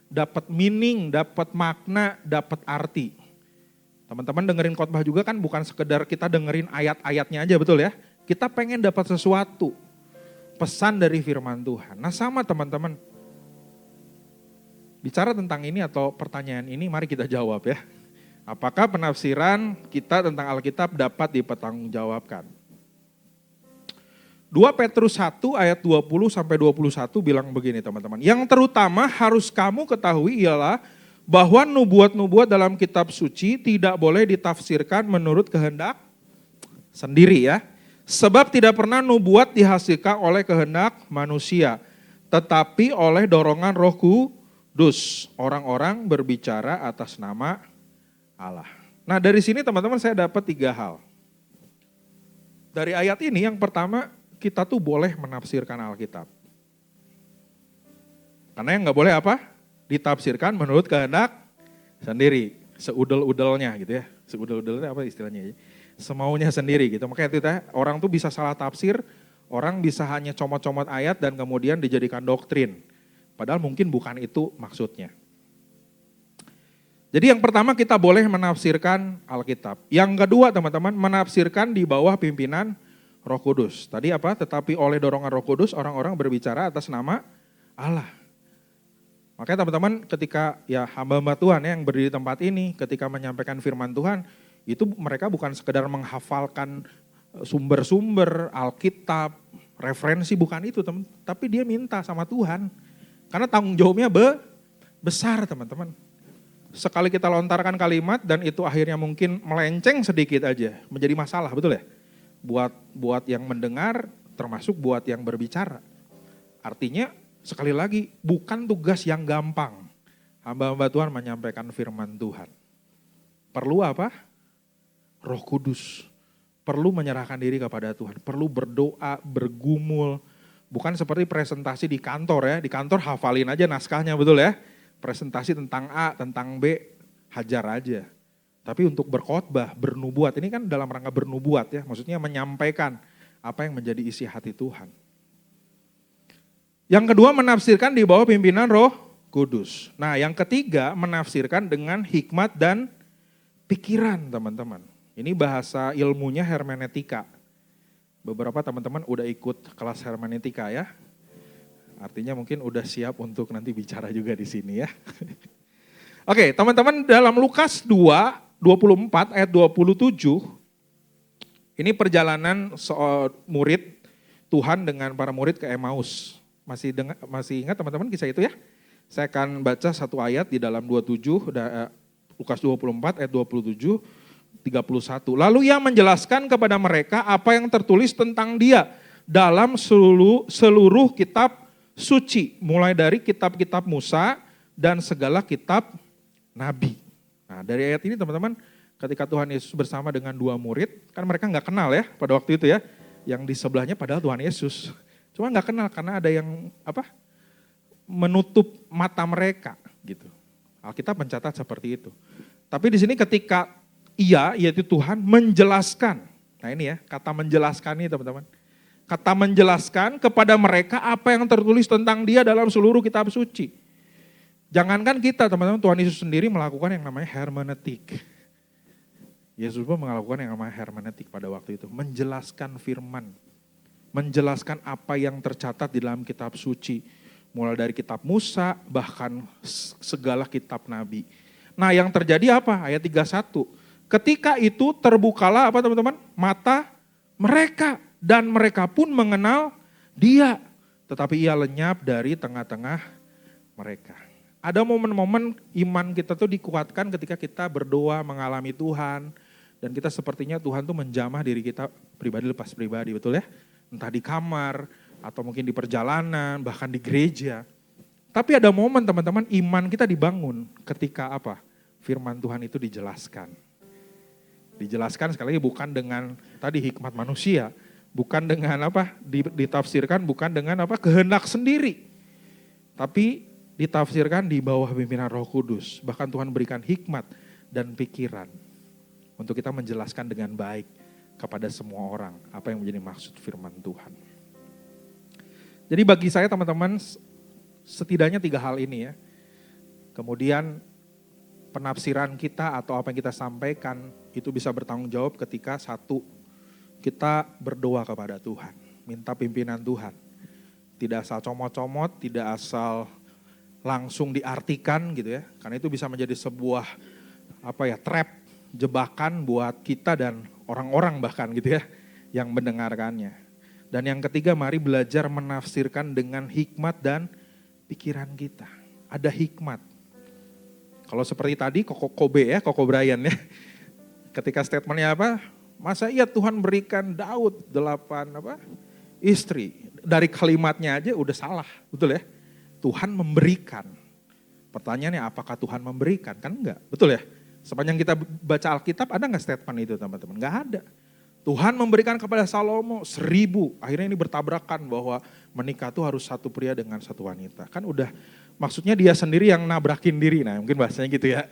dapat meaning, dapat makna, dapat arti. Teman-teman dengerin khotbah juga kan bukan sekedar kita dengerin ayat-ayatnya aja, betul ya? Kita pengen dapat sesuatu, pesan dari firman Tuhan. Nah sama teman-teman, bicara tentang ini atau pertanyaan ini mari kita jawab ya. Apakah penafsiran kita tentang Alkitab dapat dipertanggungjawabkan? 2 Petrus 1 ayat 20 sampai 21 bilang begini teman-teman. Yang terutama harus kamu ketahui ialah bahwa nubuat-nubuat dalam kitab suci tidak boleh ditafsirkan menurut kehendak sendiri ya. Sebab tidak pernah nubuat dihasilkan oleh kehendak manusia, tetapi oleh dorongan Roh Kudus. Orang-orang berbicara atas nama Allah. Nah dari sini teman-teman saya dapat 3 hal. Dari ayat ini yang pertama, kita tuh boleh menafsirkan Alkitab. Karena yang gak boleh apa? Ditafsirkan menurut kehendak sendiri. Seudel-udelnya gitu ya. Seudel-udelnya apa istilahnya ya? Semaunya sendiri gitu. Makanya itu orang tuh bisa salah tafsir, orang bisa hanya comot-comot ayat dan kemudian dijadikan doktrin. Padahal mungkin bukan itu maksudnya. Jadi yang pertama kita boleh menafsirkan Alkitab. Yang kedua teman-teman menafsirkan di bawah pimpinan Roh Kudus. Tadi apa? Tetapi oleh dorongan Roh Kudus orang-orang berbicara atas nama Allah. Makanya teman-teman ketika ya hamba-hamba Tuhan yang berdiri di tempat ini ketika menyampaikan firman Tuhan itu mereka bukan sekedar menghafalkan sumber-sumber Alkitab, referensi bukan itu teman, tapi dia minta sama Tuhan. Karena tanggung jawabnya besar teman-teman. Sekali kita lontarkan kalimat dan itu akhirnya mungkin melenceng sedikit aja menjadi masalah, betul ya? Buat yang mendengar termasuk buat yang berbicara. Artinya sekali lagi bukan tugas yang gampang. Hamba-hamba Tuhan menyampaikan firman Tuhan. Perlu apa? Roh Kudus. Perlu menyerahkan diri kepada Tuhan. Perlu berdoa, bergumul. Bukan seperti presentasi di kantor ya. Di kantor hafalin aja naskahnya, betul ya? Presentasi tentang A, tentang B, hajar aja. Tapi untuk berkhotbah, bernubuat, ini kan dalam rangka bernubuat ya. Maksudnya menyampaikan apa yang menjadi isi hati Tuhan. Yang kedua menafsirkan di bawah pimpinan Roh Kudus. Nah yang ketiga menafsirkan dengan hikmat dan pikiran teman-teman. Ini bahasa ilmunya hermeneutika. Beberapa teman-teman udah ikut kelas hermeneutika ya. Artinya mungkin udah siap untuk nanti bicara juga di sini ya. Oke, teman-teman dalam Lukas 2:24 ayat 27 ini perjalanan murid Tuhan dengan para murid ke Emmaus. Masih ingat teman-teman kisah itu ya? Saya akan baca satu ayat di dalam 27 Lukas 24 ayat 27 31. Lalu ia menjelaskan kepada mereka apa yang tertulis tentang dia dalam seluruh kitab suci. Mulai dari kitab-kitab Musa dan segala kitab Nabi. Nah dari ayat ini teman-teman ketika Tuhan Yesus bersama dengan 2 murid. Kan mereka gak kenal ya pada waktu itu ya. Yang di sebelahnya padahal Tuhan Yesus. Cuma gak kenal karena ada yang menutup mata mereka gitu. Alkitab mencatat seperti itu. Tapi di sini ketika ia, yaitu Tuhan, menjelaskan. Nah ini ya, kata menjelaskan ini teman-teman. Kata menjelaskan kepada mereka apa yang tertulis tentang dia dalam seluruh kitab suci. Jangankan kita teman-teman, Tuhan Yesus sendiri melakukan yang namanya hermeneutik. Yesus pun melakukan yang namanya hermeneutik pada waktu itu. Menjelaskan firman. Menjelaskan apa yang tercatat di dalam kitab suci. Mulai dari kitab Musa, bahkan segala kitab Nabi. Nah yang terjadi apa? Ayat 31. Ketika itu terbukalah apa teman-teman? Mata mereka. Dan mereka pun mengenal dia. Tetapi ia lenyap dari tengah-tengah mereka. Ada momen-momen iman kita tuh dikuatkan ketika kita berdoa mengalami Tuhan. Dan kita sepertinya Tuhan tuh menjamah diri kita pribadi lepas pribadi, betul ya? Entah di kamar, atau mungkin di perjalanan, bahkan di gereja. Tapi ada momen teman-teman iman kita dibangun ketika apa? Firman Tuhan itu dijelaskan. Dijelaskan sekali lagi bukan dengan tadi hikmat manusia. Bukan dengan apa? Ditafsirkan bukan dengan apa? Kehendak sendiri. Tapi ditafsirkan di bawah pimpinan Roh Kudus. Bahkan Tuhan berikan hikmat dan pikiran untuk kita menjelaskan dengan baik kepada semua orang apa yang menjadi maksud firman Tuhan. Jadi bagi saya teman-teman setidaknya 3 hal ini ya. Kemudian penafsiran kita atau apa yang kita sampaikan itu bisa bertanggung jawab ketika satu, kita berdoa kepada Tuhan, minta pimpinan Tuhan. Tidak asal comot-comot, tidak asal langsung diartikan gitu ya. Karena itu bisa menjadi sebuah trap, jebakan buat kita dan orang-orang bahkan gitu ya yang mendengarkannya. Dan yang ketiga, mari belajar menafsirkan dengan hikmat dan pikiran kita. Ada hikmat. Kalau seperti tadi Koko Brian ya. Ketika statementnya apa? Masa iya Tuhan berikan Daud 8 istri. Dari kalimatnya aja udah salah, betul ya? Tuhan memberikan. Pertanyaannya apakah Tuhan memberikan? Kan enggak, betul ya? Sepanjang kita baca Alkitab ada enggak statement itu teman-teman? Enggak ada. Tuhan memberikan kepada Salomo 1000. Akhirnya ini bertabrakan bahwa menikah itu harus satu pria dengan satu wanita. Kan udah maksudnya dia sendiri yang nabrakin diri. Nah mungkin bahasanya gitu ya.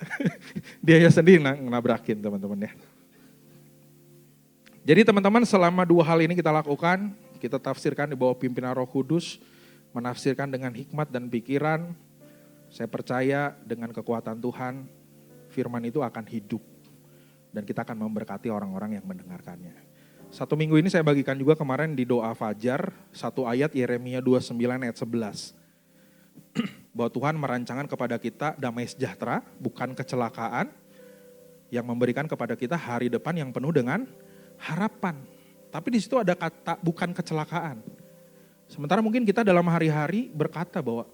Dia sendiri nabrakin teman-teman ya. Jadi teman-teman selama 2 hal ini kita lakukan, kita tafsirkan di bawah pimpinan Roh Kudus, menafsirkan dengan hikmat dan pikiran. Saya percaya dengan kekuatan Tuhan, firman itu akan hidup. Dan kita akan memberkati orang-orang yang mendengarkannya. 1 minggu ini saya bagikan juga kemarin di doa Fajar, 1 ayat Yeremia 29 ayat 11. Bahwa Tuhan merancangkan kepada kita damai sejahtera, bukan kecelakaan, yang memberikan kepada kita hari depan yang penuh dengan harapan. Tapi di situ ada kata bukan kecelakaan. Sementara mungkin kita dalam hari-hari berkata bahwa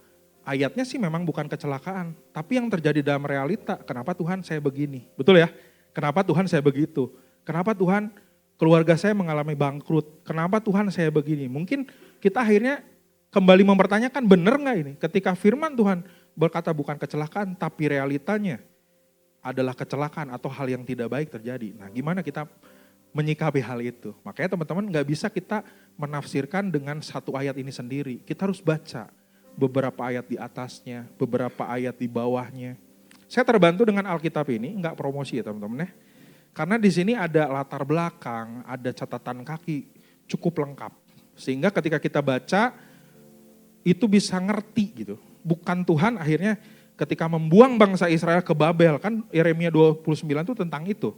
ayatnya sih memang bukan kecelakaan. Tapi yang terjadi dalam realita, kenapa Tuhan saya begini? Betul ya? Kenapa Tuhan saya begitu? Kenapa Tuhan keluarga saya mengalami bangkrut? Kenapa Tuhan saya begini? Mungkin kita akhirnya kembali mempertanyakan benar gak ini? Ketika firman Tuhan berkata bukan kecelakaan tapi realitanya adalah kecelakaan atau hal yang tidak baik terjadi. Nah gimana kita menyikapi hal itu? Makanya teman-teman gak bisa kita menafsirkan dengan satu ayat ini sendiri. Kita harus baca beberapa ayat di atasnya, beberapa ayat di bawahnya. Saya terbantu dengan Alkitab ini, enggak promosi ya teman-teman ya. Karena di sini ada latar belakang, ada catatan kaki, cukup lengkap. Sehingga ketika kita baca, itu bisa ngerti gitu. Bukan Tuhan akhirnya ketika membuang bangsa Israel ke Babel, kan Yeremia 29 itu tentang itu.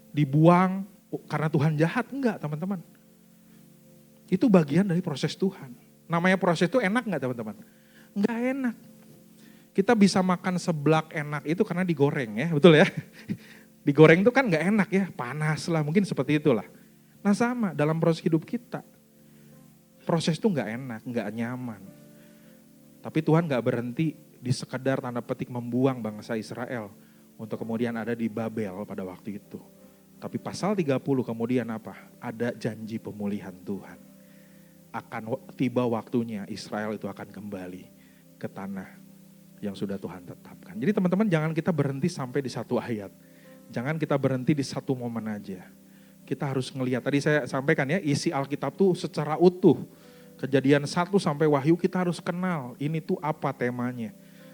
Dibuang karena Tuhan jahat, enggak teman-teman. Itu bagian dari proses Tuhan. Namanya proses itu enak enggak teman-teman? Enggak enak. Kita bisa makan seblak enak itu karena digoreng ya, betul ya. Digoreng itu kan enggak enak ya, panas lah, mungkin seperti itulah. Nah sama dalam proses hidup kita. Proses itu enggak enak, enggak nyaman. Tapi Tuhan enggak berhenti di sekedar tanda petik membuang bangsa Israel untuk kemudian ada di Babel pada waktu itu. Tapi pasal 30 kemudian apa? Ada janji pemulihan Tuhan. Akan tiba waktunya Israel itu akan kembali ke tanah yang sudah Tuhan tetapkan. Jadi teman-teman jangan kita berhenti sampai di satu ayat. Jangan kita berhenti di satu momen aja. Kita harus ngelihat, tadi saya sampaikan ya, isi Alkitab tuh secara utuh. Kejadian 1 sampai Wahyu kita harus kenal, ini tuh apa temanya.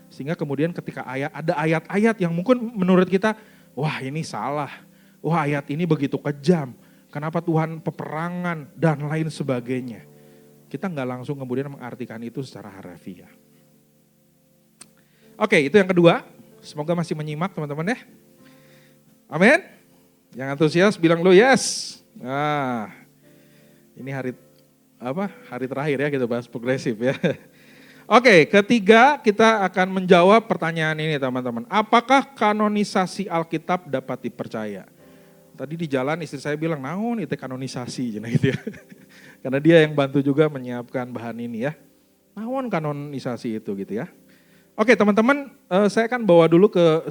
Sehingga kemudian ketika ada ayat-ayat yang mungkin menurut kita, wah ini salah, wah ayat ini begitu kejam, kenapa Tuhan peperangan dan lain sebagainya. Kita nggak langsung kemudian mengartikan itu secara harfiah. Oke, itu yang kedua. Semoga masih menyimak teman-teman ya. Amin. Yang antusias bilang lu yes. Nah, ini hari terakhir ya kita bahas progresif ya. Oke, ketiga kita akan menjawab pertanyaan ini teman-teman. Apakah kanonisasi Alkitab dapat dipercaya? Tadi di jalan istri saya bilang, naon itu kanonisasi gitu ya. Karena dia yang bantu juga menyiapkan bahan ini ya. Naon kanonisasi itu gitu ya. Oke teman-teman, saya akan bawa dulu ke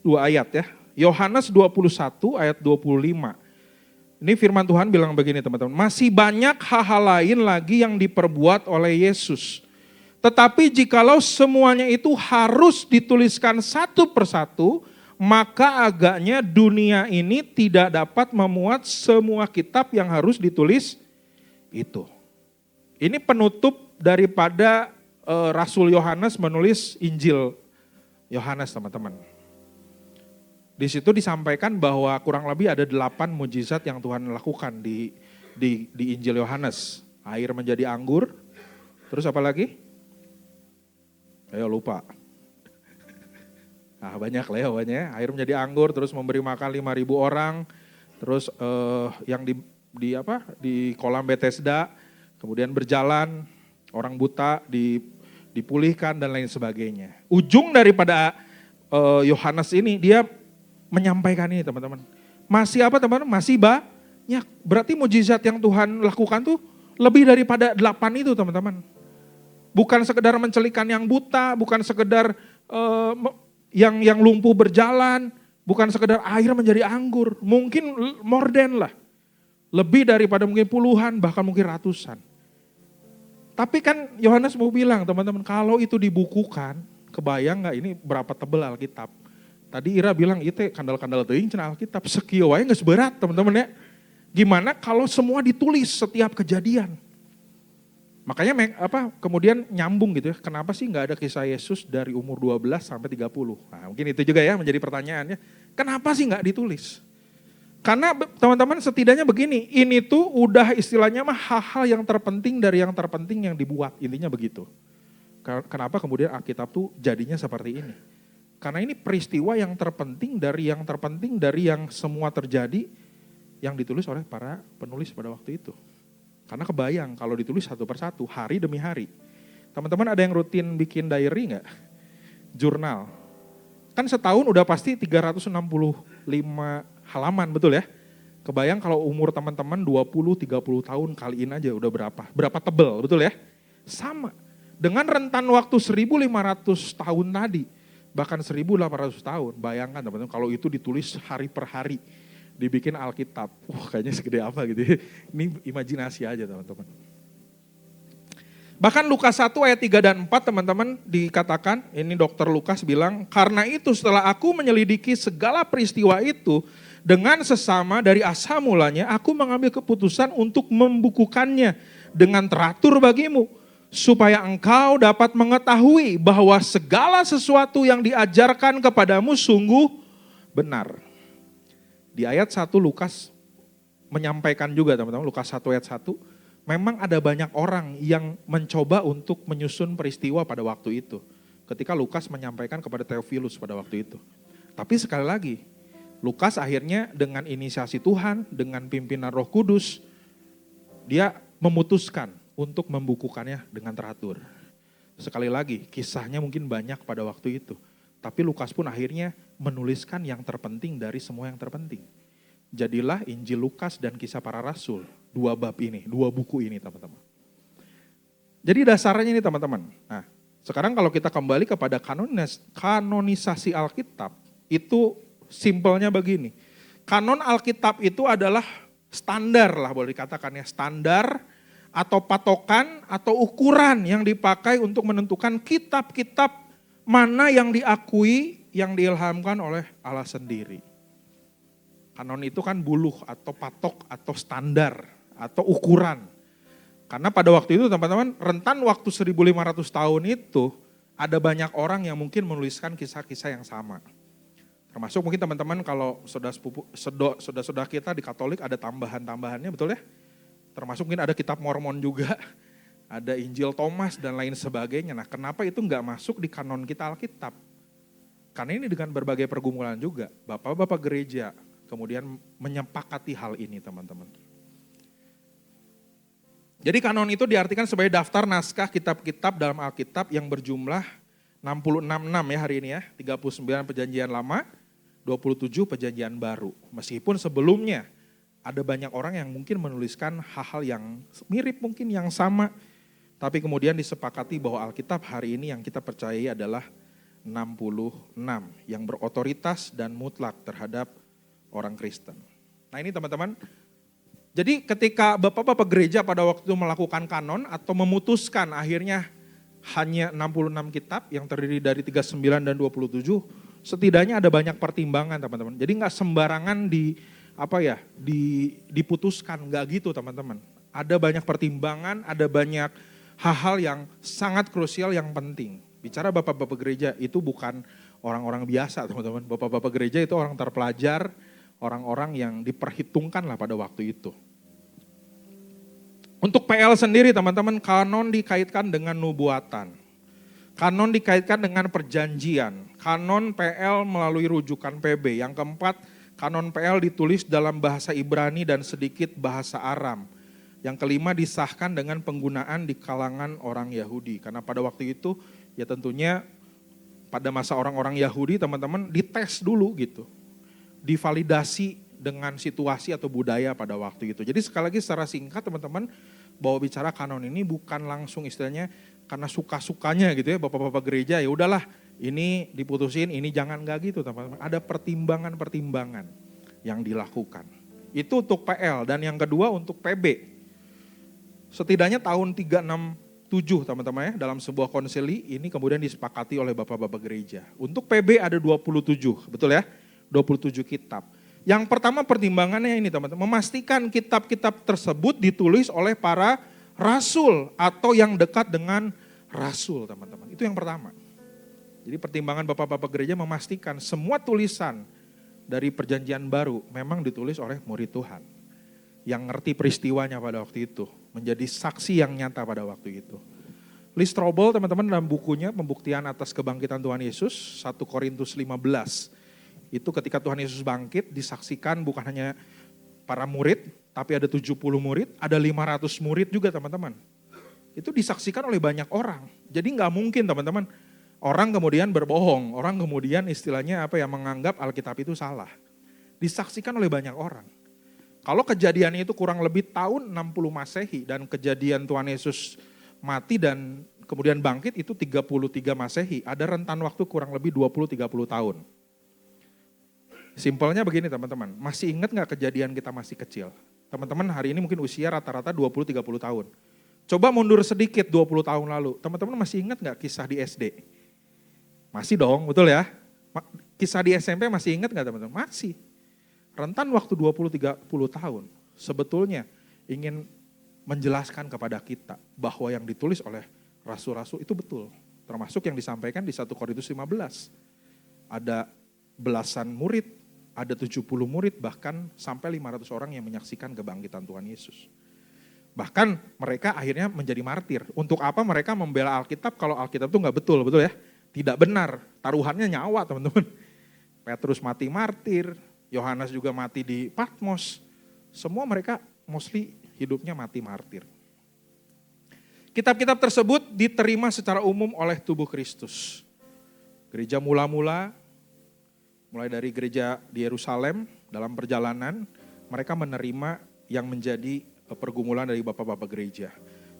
dua ayat ya. Yohanes 21 ayat 25. Ini firman Tuhan bilang begini teman-teman. Masih banyak hal-hal lain lagi yang diperbuat oleh Yesus. Tetapi jikalau semuanya itu harus dituliskan satu persatu, maka agaknya dunia ini tidak dapat memuat semua kitab yang harus ditulis itu. Ini penutup daripada Rasul Yohanes menulis Injil Yohanes teman-teman. Di situ disampaikan bahwa kurang lebih ada 8 mujizat yang Tuhan lakukan di Injil Yohanes. Air menjadi anggur, terus apa lagi? Ayo lupa. Nah banyak lah ya pokoknya. Air menjadi anggur, terus memberi makan 5.000 orang. Terus yang di kolam Bethesda, kemudian berjalan, orang buta dipulihkan dan lain sebagainya. Ujung daripada Yohanes ini dia menyampaikan ini teman-teman. Masih apa teman-teman? Masih banyak. Berarti mujizat yang Tuhan lakukan tuh lebih daripada 8 itu teman-teman. Bukan sekedar mencelikan yang buta, bukan sekedar yang lumpuh berjalan, bukan sekedar air menjadi anggur. Mungkin more than lah. Lebih daripada mungkin puluhan, bahkan mungkin ratusan. Tapi kan Yohanes mau bilang teman-teman, kalau itu dibukukan, kebayang gak ini berapa tebal Alkitab. Tadi Ira bilang itu kandal-kandal teuing cenah Alkitab, sekieu wae geus berat teman-teman ya. Gimana kalau semua ditulis setiap kejadian? Makanya kemudian nyambung gitu ya, kenapa sih nggak ada kisah Yesus dari umur 12 sampai 30? Nah mungkin itu juga ya menjadi pertanyaannya, kenapa sih nggak ditulis? Karena teman-teman setidaknya begini, ini tuh udah istilahnya mah hal-hal yang terpenting dari yang terpenting yang dibuat, intinya begitu. Kenapa kemudian Alkitab tuh jadinya seperti ini? Karena ini peristiwa yang terpenting dari yang semua terjadi yang ditulis oleh para penulis pada waktu itu. Karena kebayang kalau ditulis satu persatu, hari demi hari. Teman-teman ada yang rutin bikin diary enggak? Jurnal. Kan setahun udah pasti 365 halaman, betul ya? Kebayang kalau umur teman-teman 20-30 tahun kaliin aja udah berapa? Berapa tebel, betul ya? Sama. Dengan rentan waktu 1.500 tahun tadi, bahkan 1.800 tahun. Bayangkan teman-teman kalau itu ditulis hari per hari. Dibikin Alkitab, kayaknya segede apa gitu ya. Ini imajinasi aja teman-teman. Bahkan Lukas 1 ayat 3 dan 4 teman-teman dikatakan, ini dokter Lukas bilang, karena itu setelah aku menyelidiki segala peristiwa itu, dengan sesama dari asal mulanya, aku mengambil keputusan untuk membukukannya dengan teratur bagimu, supaya engkau dapat mengetahui bahwa segala sesuatu yang diajarkan kepadamu sungguh benar. Di ayat 1 Lukas menyampaikan juga teman-teman, Lukas 1 ayat 1, memang ada banyak orang yang mencoba untuk menyusun peristiwa pada waktu itu. Ketika Lukas menyampaikan kepada Theophilus pada waktu itu. Tapi sekali lagi, Lukas akhirnya dengan inisiasi Tuhan, dengan pimpinan Roh Kudus, dia memutuskan untuk membukukannya dengan teratur. Sekali lagi, kisahnya mungkin banyak pada waktu itu. Tapi Lukas pun akhirnya menuliskan yang terpenting dari semua yang terpenting. Jadilah Injil Lukas dan Kisah Para Rasul, 2 bab ini, 2 buku ini teman-teman. Jadi dasarnya ini teman-teman. Nah, sekarang kalau kita kembali kepada kanonisasi Alkitab, itu simpelnya begini. Kanon Alkitab itu adalah standar lah boleh dikatakan ya, standar atau patokan atau ukuran yang dipakai untuk menentukan kitab-kitab mana yang diakui, yang diilhamkan oleh Allah sendiri. Kanon itu kan buluh atau patok atau standar atau ukuran. Karena pada waktu itu teman-teman rentan waktu 1.500 tahun itu ada banyak orang yang mungkin menuliskan kisah-kisah yang sama. Termasuk mungkin teman-teman kalau saudara-saudara kita di Katolik ada tambahan-tambahannya, betul ya? Termasuk mungkin ada kitab Mormon juga, ada Injil Thomas dan lain sebagainya. Nah, kenapa itu nggak masuk di kanon kita Alkitab? Karena ini dengan berbagai pergumulan juga. Bapak-bapak gereja kemudian menyepakati hal ini, teman-teman. Jadi kanon itu diartikan sebagai daftar naskah kitab-kitab dalam Alkitab yang berjumlah 66 ya hari ini ya. 39 perjanjian lama, 27 perjanjian baru. Meskipun sebelumnya ada banyak orang yang mungkin menuliskan hal-hal yang mirip mungkin yang sama. Tapi kemudian disepakati bahwa Alkitab hari ini yang kita percayai adalah 66 yang berotoritas dan mutlak terhadap orang Kristen. Nah ini teman-teman, jadi ketika bapak-bapak gereja pada waktu itu melakukan kanon atau memutuskan akhirnya hanya 66 kitab yang terdiri dari 39 dan 27, setidaknya ada banyak pertimbangan teman-teman. Jadi nggak sembarangan diputuskan, nggak gitu teman-teman. Ada banyak pertimbangan, ada banyak hal-hal yang sangat krusial yang penting. Bicara bapak-bapak gereja itu bukan orang-orang biasa teman-teman. Bapak-bapak gereja itu orang terpelajar, orang-orang yang diperhitungkan lah pada waktu itu. Untuk PL sendiri teman-teman, kanon dikaitkan dengan nubuatan. Kanon dikaitkan dengan perjanjian. Kanon PL melalui rujukan PB. Yang keempat, kanon PL ditulis dalam bahasa Ibrani dan sedikit bahasa Aram. Yang kelima, disahkan dengan penggunaan di kalangan orang Yahudi. Karena pada waktu itu ya tentunya pada masa orang-orang Yahudi teman-teman dites dulu gitu. Divalidasi dengan situasi atau budaya pada waktu itu. Jadi sekali lagi secara singkat teman-teman, bahwa bicara kanon ini bukan langsung istilahnya karena suka-sukanya gitu ya bapak-bapak gereja, ya udahlah ini diputusin, ini jangan, enggak gitu teman-teman. Ada pertimbangan-pertimbangan yang dilakukan. Itu untuk PL dan yang kedua untuk PB. Setidaknya tahun 367 teman-teman ya dalam sebuah konsili ini kemudian disepakati oleh bapak-bapak gereja. Untuk PB ada 27, betul ya? 27 kitab. Yang pertama pertimbangannya ini teman-teman, memastikan kitab-kitab tersebut ditulis oleh para rasul atau yang dekat dengan rasul teman-teman. Itu yang pertama. Jadi pertimbangan bapak-bapak gereja memastikan semua tulisan dari perjanjian baru memang ditulis oleh murid Tuhan. Yang ngerti peristiwanya pada waktu itu, menjadi saksi yang nyata pada waktu itu. Lee Strobel teman-teman dalam bukunya Pembuktian atas Kebangkitan Tuhan Yesus, 1 Korintus 15. Itu ketika Tuhan Yesus bangkit disaksikan bukan hanya para murid, tapi ada 70 murid, ada 500 murid juga teman-teman. Itu disaksikan oleh banyak orang. Jadi nggak mungkin teman-teman, orang kemudian berbohong, orang kemudian istilahnya menganggap Alkitab itu salah. Disaksikan oleh banyak orang. Kalau kejadiannya itu kurang lebih tahun 60 Masehi dan kejadian Tuhan Yesus mati dan kemudian bangkit itu 33 Masehi, ada rentan waktu kurang lebih 20-30 tahun. Simpelnya begini teman-teman, masih ingat gak kejadian kita masih kecil? Teman-teman hari ini mungkin usia rata-rata 20-30 tahun. Coba mundur sedikit 20 tahun lalu, teman-teman masih ingat gak kisah di SD? Masih dong, betul ya? Kisah di SMP masih ingat gak teman-teman? Masih. Rentan waktu 20-30 tahun, sebetulnya ingin menjelaskan kepada kita bahwa yang ditulis oleh rasul-rasul itu betul. Termasuk yang disampaikan di 1 Korintus 15. Ada belasan murid, ada 70 murid, bahkan sampai 500 orang yang menyaksikan kebangkitan Tuhan Yesus. Bahkan mereka akhirnya menjadi martir. Untuk apa mereka membela Alkitab kalau Alkitab itu nggak betul, betul ya? Tidak benar, taruhannya nyawa teman-teman. Petrus mati martir, Yohanes juga mati di Patmos. Semua mereka mostly hidupnya mati martir. Kitab-kitab tersebut diterima secara umum oleh tubuh Kristus. Gereja mula-mula, mulai dari gereja di Yerusalem dalam perjalanan, mereka menerima yang menjadi pergumulan dari bapak-bapak gereja.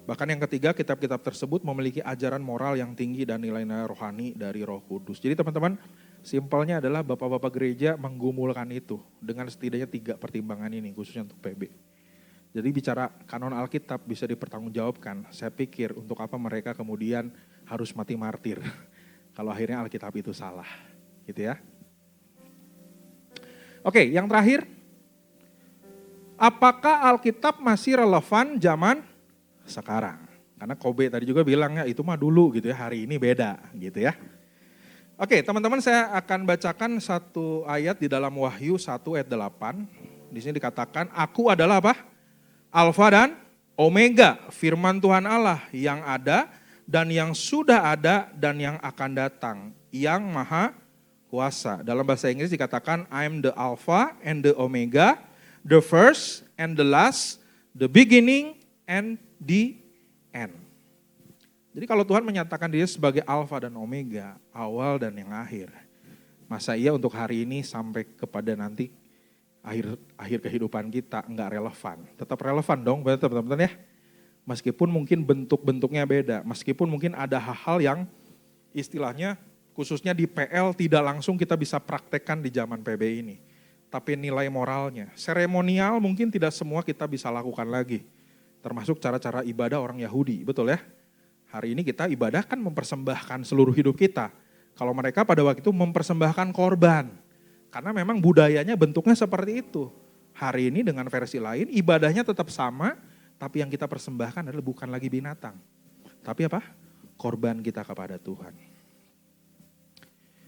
Bahkan yang ketiga, kitab-kitab tersebut memiliki ajaran moral yang tinggi dan nilai-nilai rohani dari Roh Kudus. Jadi teman-teman, simpelnya adalah bapak-bapak gereja menggumulkan itu dengan setidaknya 3 pertimbangan ini, khususnya untuk PB. Jadi bicara kanon Alkitab bisa dipertanggungjawabkan. Saya pikir untuk apa mereka kemudian harus mati martir kalau akhirnya Alkitab itu salah, gitu ya. Oke, yang terakhir, apakah Alkitab masih relevan zaman sekarang? Karena Kobe tadi juga bilang ya itu mah dulu gitu ya, hari ini beda gitu ya. Oke, teman-teman, saya akan bacakan satu ayat di dalam Wahyu 1 ayat 8. Di sini dikatakan, aku adalah apa? Alfa dan Omega, firman Tuhan Allah yang ada dan yang sudah ada dan yang akan datang, yang maha kuasa. Dalam bahasa Inggris dikatakan, I am the Alpha and the Omega, the first and the last, the beginning and the end. Jadi kalau Tuhan menyatakan dia sebagai Alfa dan Omega, awal dan yang akhir, masa iya untuk hari ini sampai kepada nanti akhir kehidupan kita enggak relevan? Tetap relevan dong teman-teman ya. Meskipun mungkin bentuk-bentuknya beda, meskipun mungkin ada hal-hal yang istilahnya khususnya di PL tidak langsung kita bisa praktekkan di zaman PB ini. Tapi nilai moralnya, seremonial mungkin tidak semua kita bisa lakukan lagi. Termasuk cara-cara ibadah orang Yahudi, betul ya? Hari ini kita ibadah kan mempersembahkan seluruh hidup kita. Kalau mereka pada waktu itu mempersembahkan korban. Karena memang budayanya bentuknya seperti itu. Hari ini dengan versi lain ibadahnya tetap sama, tapi yang kita persembahkan adalah bukan lagi binatang. Tapi apa? Korban kita kepada Tuhan.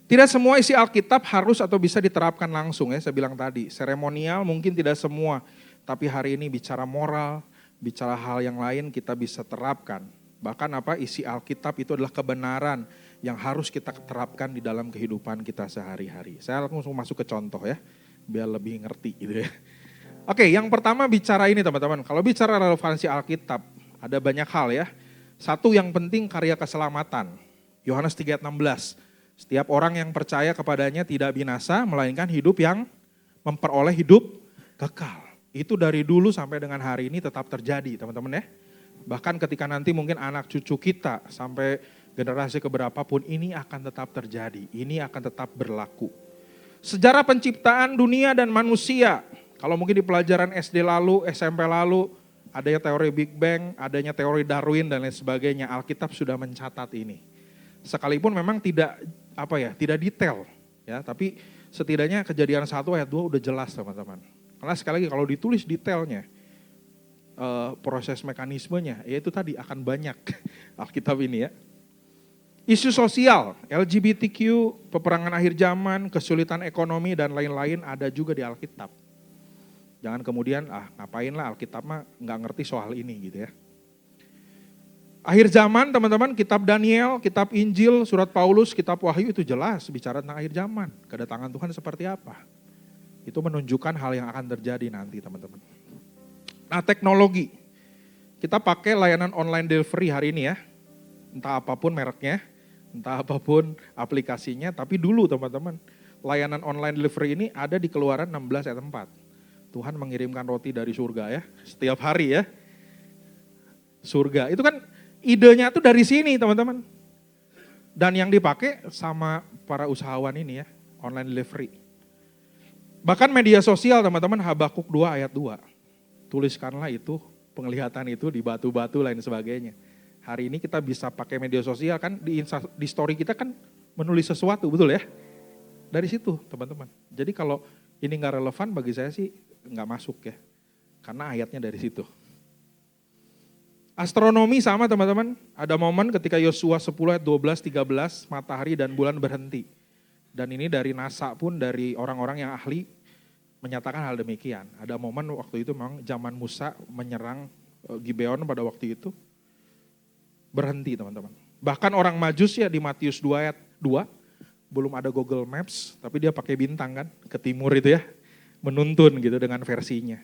Tidak semua isi Alkitab harus atau bisa diterapkan langsung ya, saya bilang tadi. Seremonial mungkin tidak semua, tapi hari ini bicara moral, bicara hal yang lain kita bisa terapkan. Bahkan apa, isi Alkitab itu adalah kebenaran yang harus kita terapkan di dalam kehidupan kita sehari-hari. Saya langsung masuk ke contoh ya, biar lebih ngerti gitu ya. Oke, yang pertama bicara ini teman-teman, kalau bicara relevansi Alkitab, ada banyak hal ya. Satu yang penting, karya keselamatan. Yohanes 3:16, setiap orang yang percaya kepadanya tidak binasa, melainkan hidup yang memperoleh hidup kekal. Itu dari dulu sampai dengan hari ini tetap terjadi teman-teman ya. Bahkan ketika nanti mungkin anak cucu kita sampai generasi keberapapun ini akan tetap terjadi, ini akan tetap berlaku. Sejarah penciptaan dunia dan manusia, kalau mungkin di pelajaran SD lalu, SMP lalu, adanya teori Big Bang, adanya teori Darwin dan lain sebagainya, Alkitab sudah mencatat ini. Sekalipun memang tidak tidak detail ya, tapi setidaknya Kejadian 1 ayat 2 udah jelas teman-teman. Karena sekali lagi kalau ditulis detailnya, proses mekanismenya, ya itu tadi akan banyak Alkitab ini ya. Isu sosial, LGBTQ, peperangan akhir zaman, kesulitan ekonomi dan lain-lain ada juga di Alkitab. Jangan kemudian ngapain lah Alkitab mah nggak ngerti soal ini gitu ya. Akhir zaman teman-teman, kitab Daniel, kitab Injil, surat Paulus, kitab Wahyu itu jelas bicara tentang akhir zaman. Kedatangan Tuhan seperti apa. Itu menunjukkan hal yang akan terjadi nanti teman-teman. Nah, teknologi. Kita pakai layanan online delivery hari ini ya. Entah apapun mereknya, entah apapun aplikasinya, tapi dulu teman-teman, layanan online delivery ini ada di Keluaran 16 ayat 4. Tuhan mengirimkan roti dari surga ya, setiap hari ya. Surga, itu kan idenya tuh dari sini teman-teman. Dan yang dipakai sama para usahawan ini ya, online delivery. Bahkan media sosial teman-teman, Habakuk 2 ayat 2. Tuliskanlah itu, penglihatan itu di batu-batu lain sebagainya. Hari ini kita bisa pakai media sosial kan, di story kita kan menulis sesuatu, betul ya? Dari situ teman-teman. Jadi kalau ini gak relevan bagi saya sih gak masuk ya. Karena ayatnya dari situ. Astronomi sama teman-teman, ada momen ketika Yosua 10 ayat 12, 13, matahari dan bulan berhenti. Dan ini dari NASA pun, dari orang-orang yang ahli, menyatakan hal demikian. Ada momen waktu itu memang zaman Musa menyerang Gibeon pada waktu itu, berhenti teman-teman. Bahkan orang Majus ya di Matius 2 ayat 2, belum ada Google Maps, tapi dia pakai bintang kan, ke timur itu ya, menuntun gitu dengan versinya.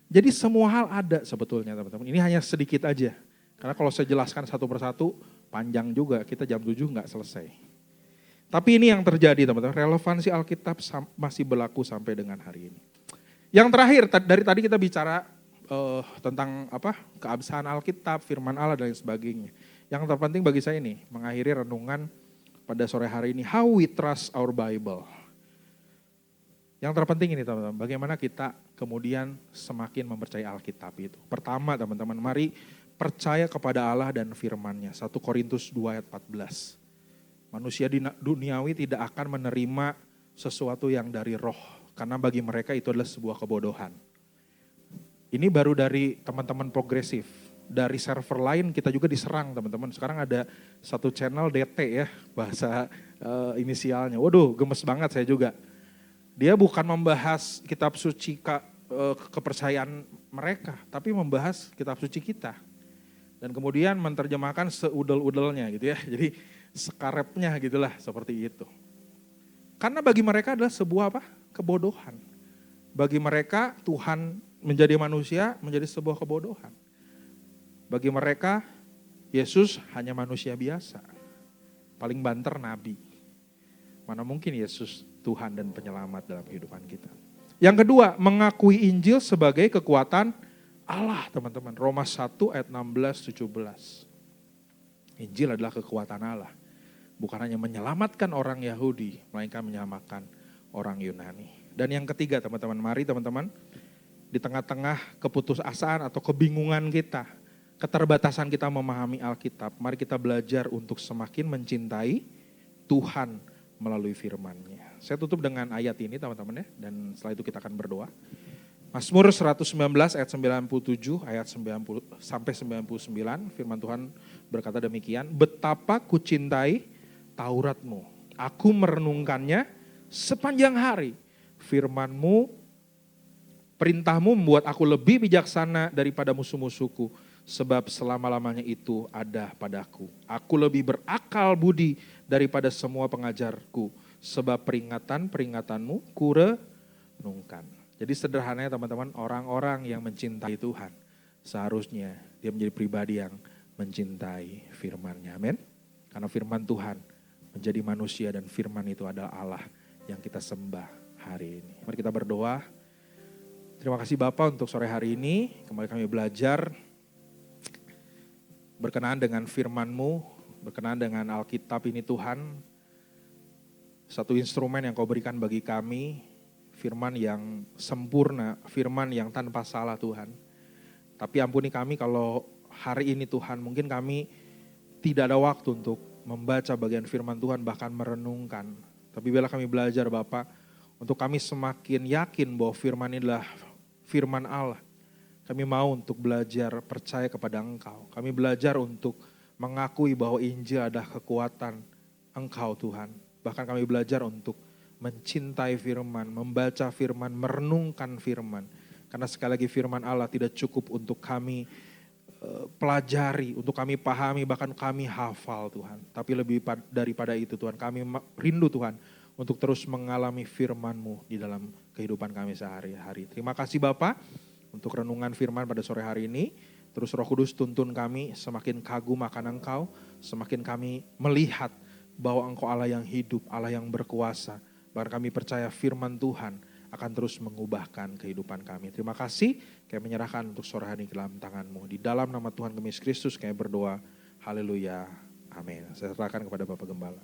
Jadi semua hal ada sebetulnya teman-teman, ini hanya sedikit aja. Karena kalau saya jelaskan satu persatu, panjang juga, kita jam 7 nggak selesai. Tapi ini yang terjadi teman-teman, relevansi Alkitab masih berlaku sampai dengan hari ini. Yang terakhir, dari tadi kita bicara tentang keabsahan Alkitab, firman Allah dan lain sebagainya. Yang terpenting bagi saya ini, mengakhiri renungan pada sore hari ini, how we trust our Bible. Yang terpenting ini teman-teman, bagaimana kita kemudian semakin mempercayai Alkitab itu. Pertama teman-teman, mari percaya kepada Allah dan firman-Nya. 1 Korintus 2 ayat 14. Manusia duniawi tidak akan menerima sesuatu yang dari roh, karena bagi mereka itu adalah sebuah kebodohan. Ini baru dari teman-teman progresif. dari server lain kita juga diserang teman-teman. Sekarang ada satu channel DT ya, bahasa inisialnya. Waduh, gemes banget saya juga. Dia bukan membahas kitab suci kepercayaan mereka, tapi membahas kitab suci kita. Dan kemudian menerjemahkan seudel-udelnya gitu ya. Jadi sekarepnya gitulah, seperti itu. Karena bagi mereka adalah sebuah apa? Kebodohan. Bagi mereka Tuhan menjadi manusia menjadi sebuah kebodohan. Bagi mereka, Yesus hanya manusia biasa. Paling banter nabi. Mana mungkin Yesus Tuhan dan penyelamat dalam kehidupan kita. Yang kedua, mengakui Injil sebagai kekuatan Allah, teman-teman. Roma 1 ayat 16-17. Injil adalah kekuatan Allah. Bukan hanya menyelamatkan orang Yahudi, melainkan menyelamatkan orang Yunani. Dan yang ketiga, teman-teman, mari teman-teman, di tengah-tengah keputusasaan atau kebingungan kita, keterbatasan kita memahami Alkitab, mari kita belajar untuk semakin mencintai Tuhan melalui firman-Nya. Saya tutup dengan ayat ini teman-teman ya, dan setelah itu kita akan berdoa. Mazmur 119 ayat 97 ayat 90 sampai 99, firman Tuhan berkata demikian, betapa kucintai Taurat-Mu, aku merenungkannya sepanjang hari, firman-Mu, perintah-Mu membuat aku lebih bijaksana daripada musuh-musuhku, sebab selama-lamanya itu ada padaku. Aku lebih berakal budi daripada semua pengajarku, sebab peringatan-peringatanmu kurenungkan. Jadi sederhananya teman-teman, orang-orang yang mencintai Tuhan, seharusnya dia menjadi pribadi yang mencintai firman-Nya. Amin. Karena firman Tuhan menjadi manusia dan firman itu adalah Allah yang kita sembah hari ini. Mari kita berdoa. Terima kasih Bapak untuk sore hari ini, kembali kami belajar berkenaan dengan firman-Mu, berkenaan dengan Alkitab ini Tuhan, satu instrumen yang Kau berikan bagi kami, firman yang sempurna, firman yang tanpa salah Tuhan. Tapi ampuni kami kalau hari ini Tuhan, mungkin kami tidak ada waktu untuk membaca bagian firman Tuhan, bahkan merenungkan. Tapi biarlah kami belajar Bapak, untuk kami semakin yakin bahwa firman ini adalah firman Allah. Kami mau untuk belajar percaya kepada Engkau. Kami belajar untuk mengakui bahwa Injil adalah kekuatan Engkau Tuhan. Bahkan kami belajar untuk mencintai firman, membaca firman, merenungkan firman. Karena sekali lagi firman Allah tidak cukup untuk kami pelajari, untuk kami pahami, bahkan kami hafal Tuhan. Tapi lebih daripada itu Tuhan, kami rindu Tuhan untuk terus mengalami firman-Mu di dalam kehidupan kami sehari-hari. Terima kasih Bapak untuk renungan firman pada sore hari ini. Terus Roh Kudus tuntun kami semakin kagum akan Engkau, semakin kami melihat bahwa Engkau Allah yang hidup, Allah yang berkuasa. Bahkan kami percaya firman Tuhan akan terus mengubahkan kehidupan kami. Terima kasih, kami menyerahkan untuk sore hari ini ke dalam tangan-Mu. Di dalam nama Tuhan kami Yesus Kristus kami berdoa, haleluya, amin. Saya serahkan kepada Bapak Gembala.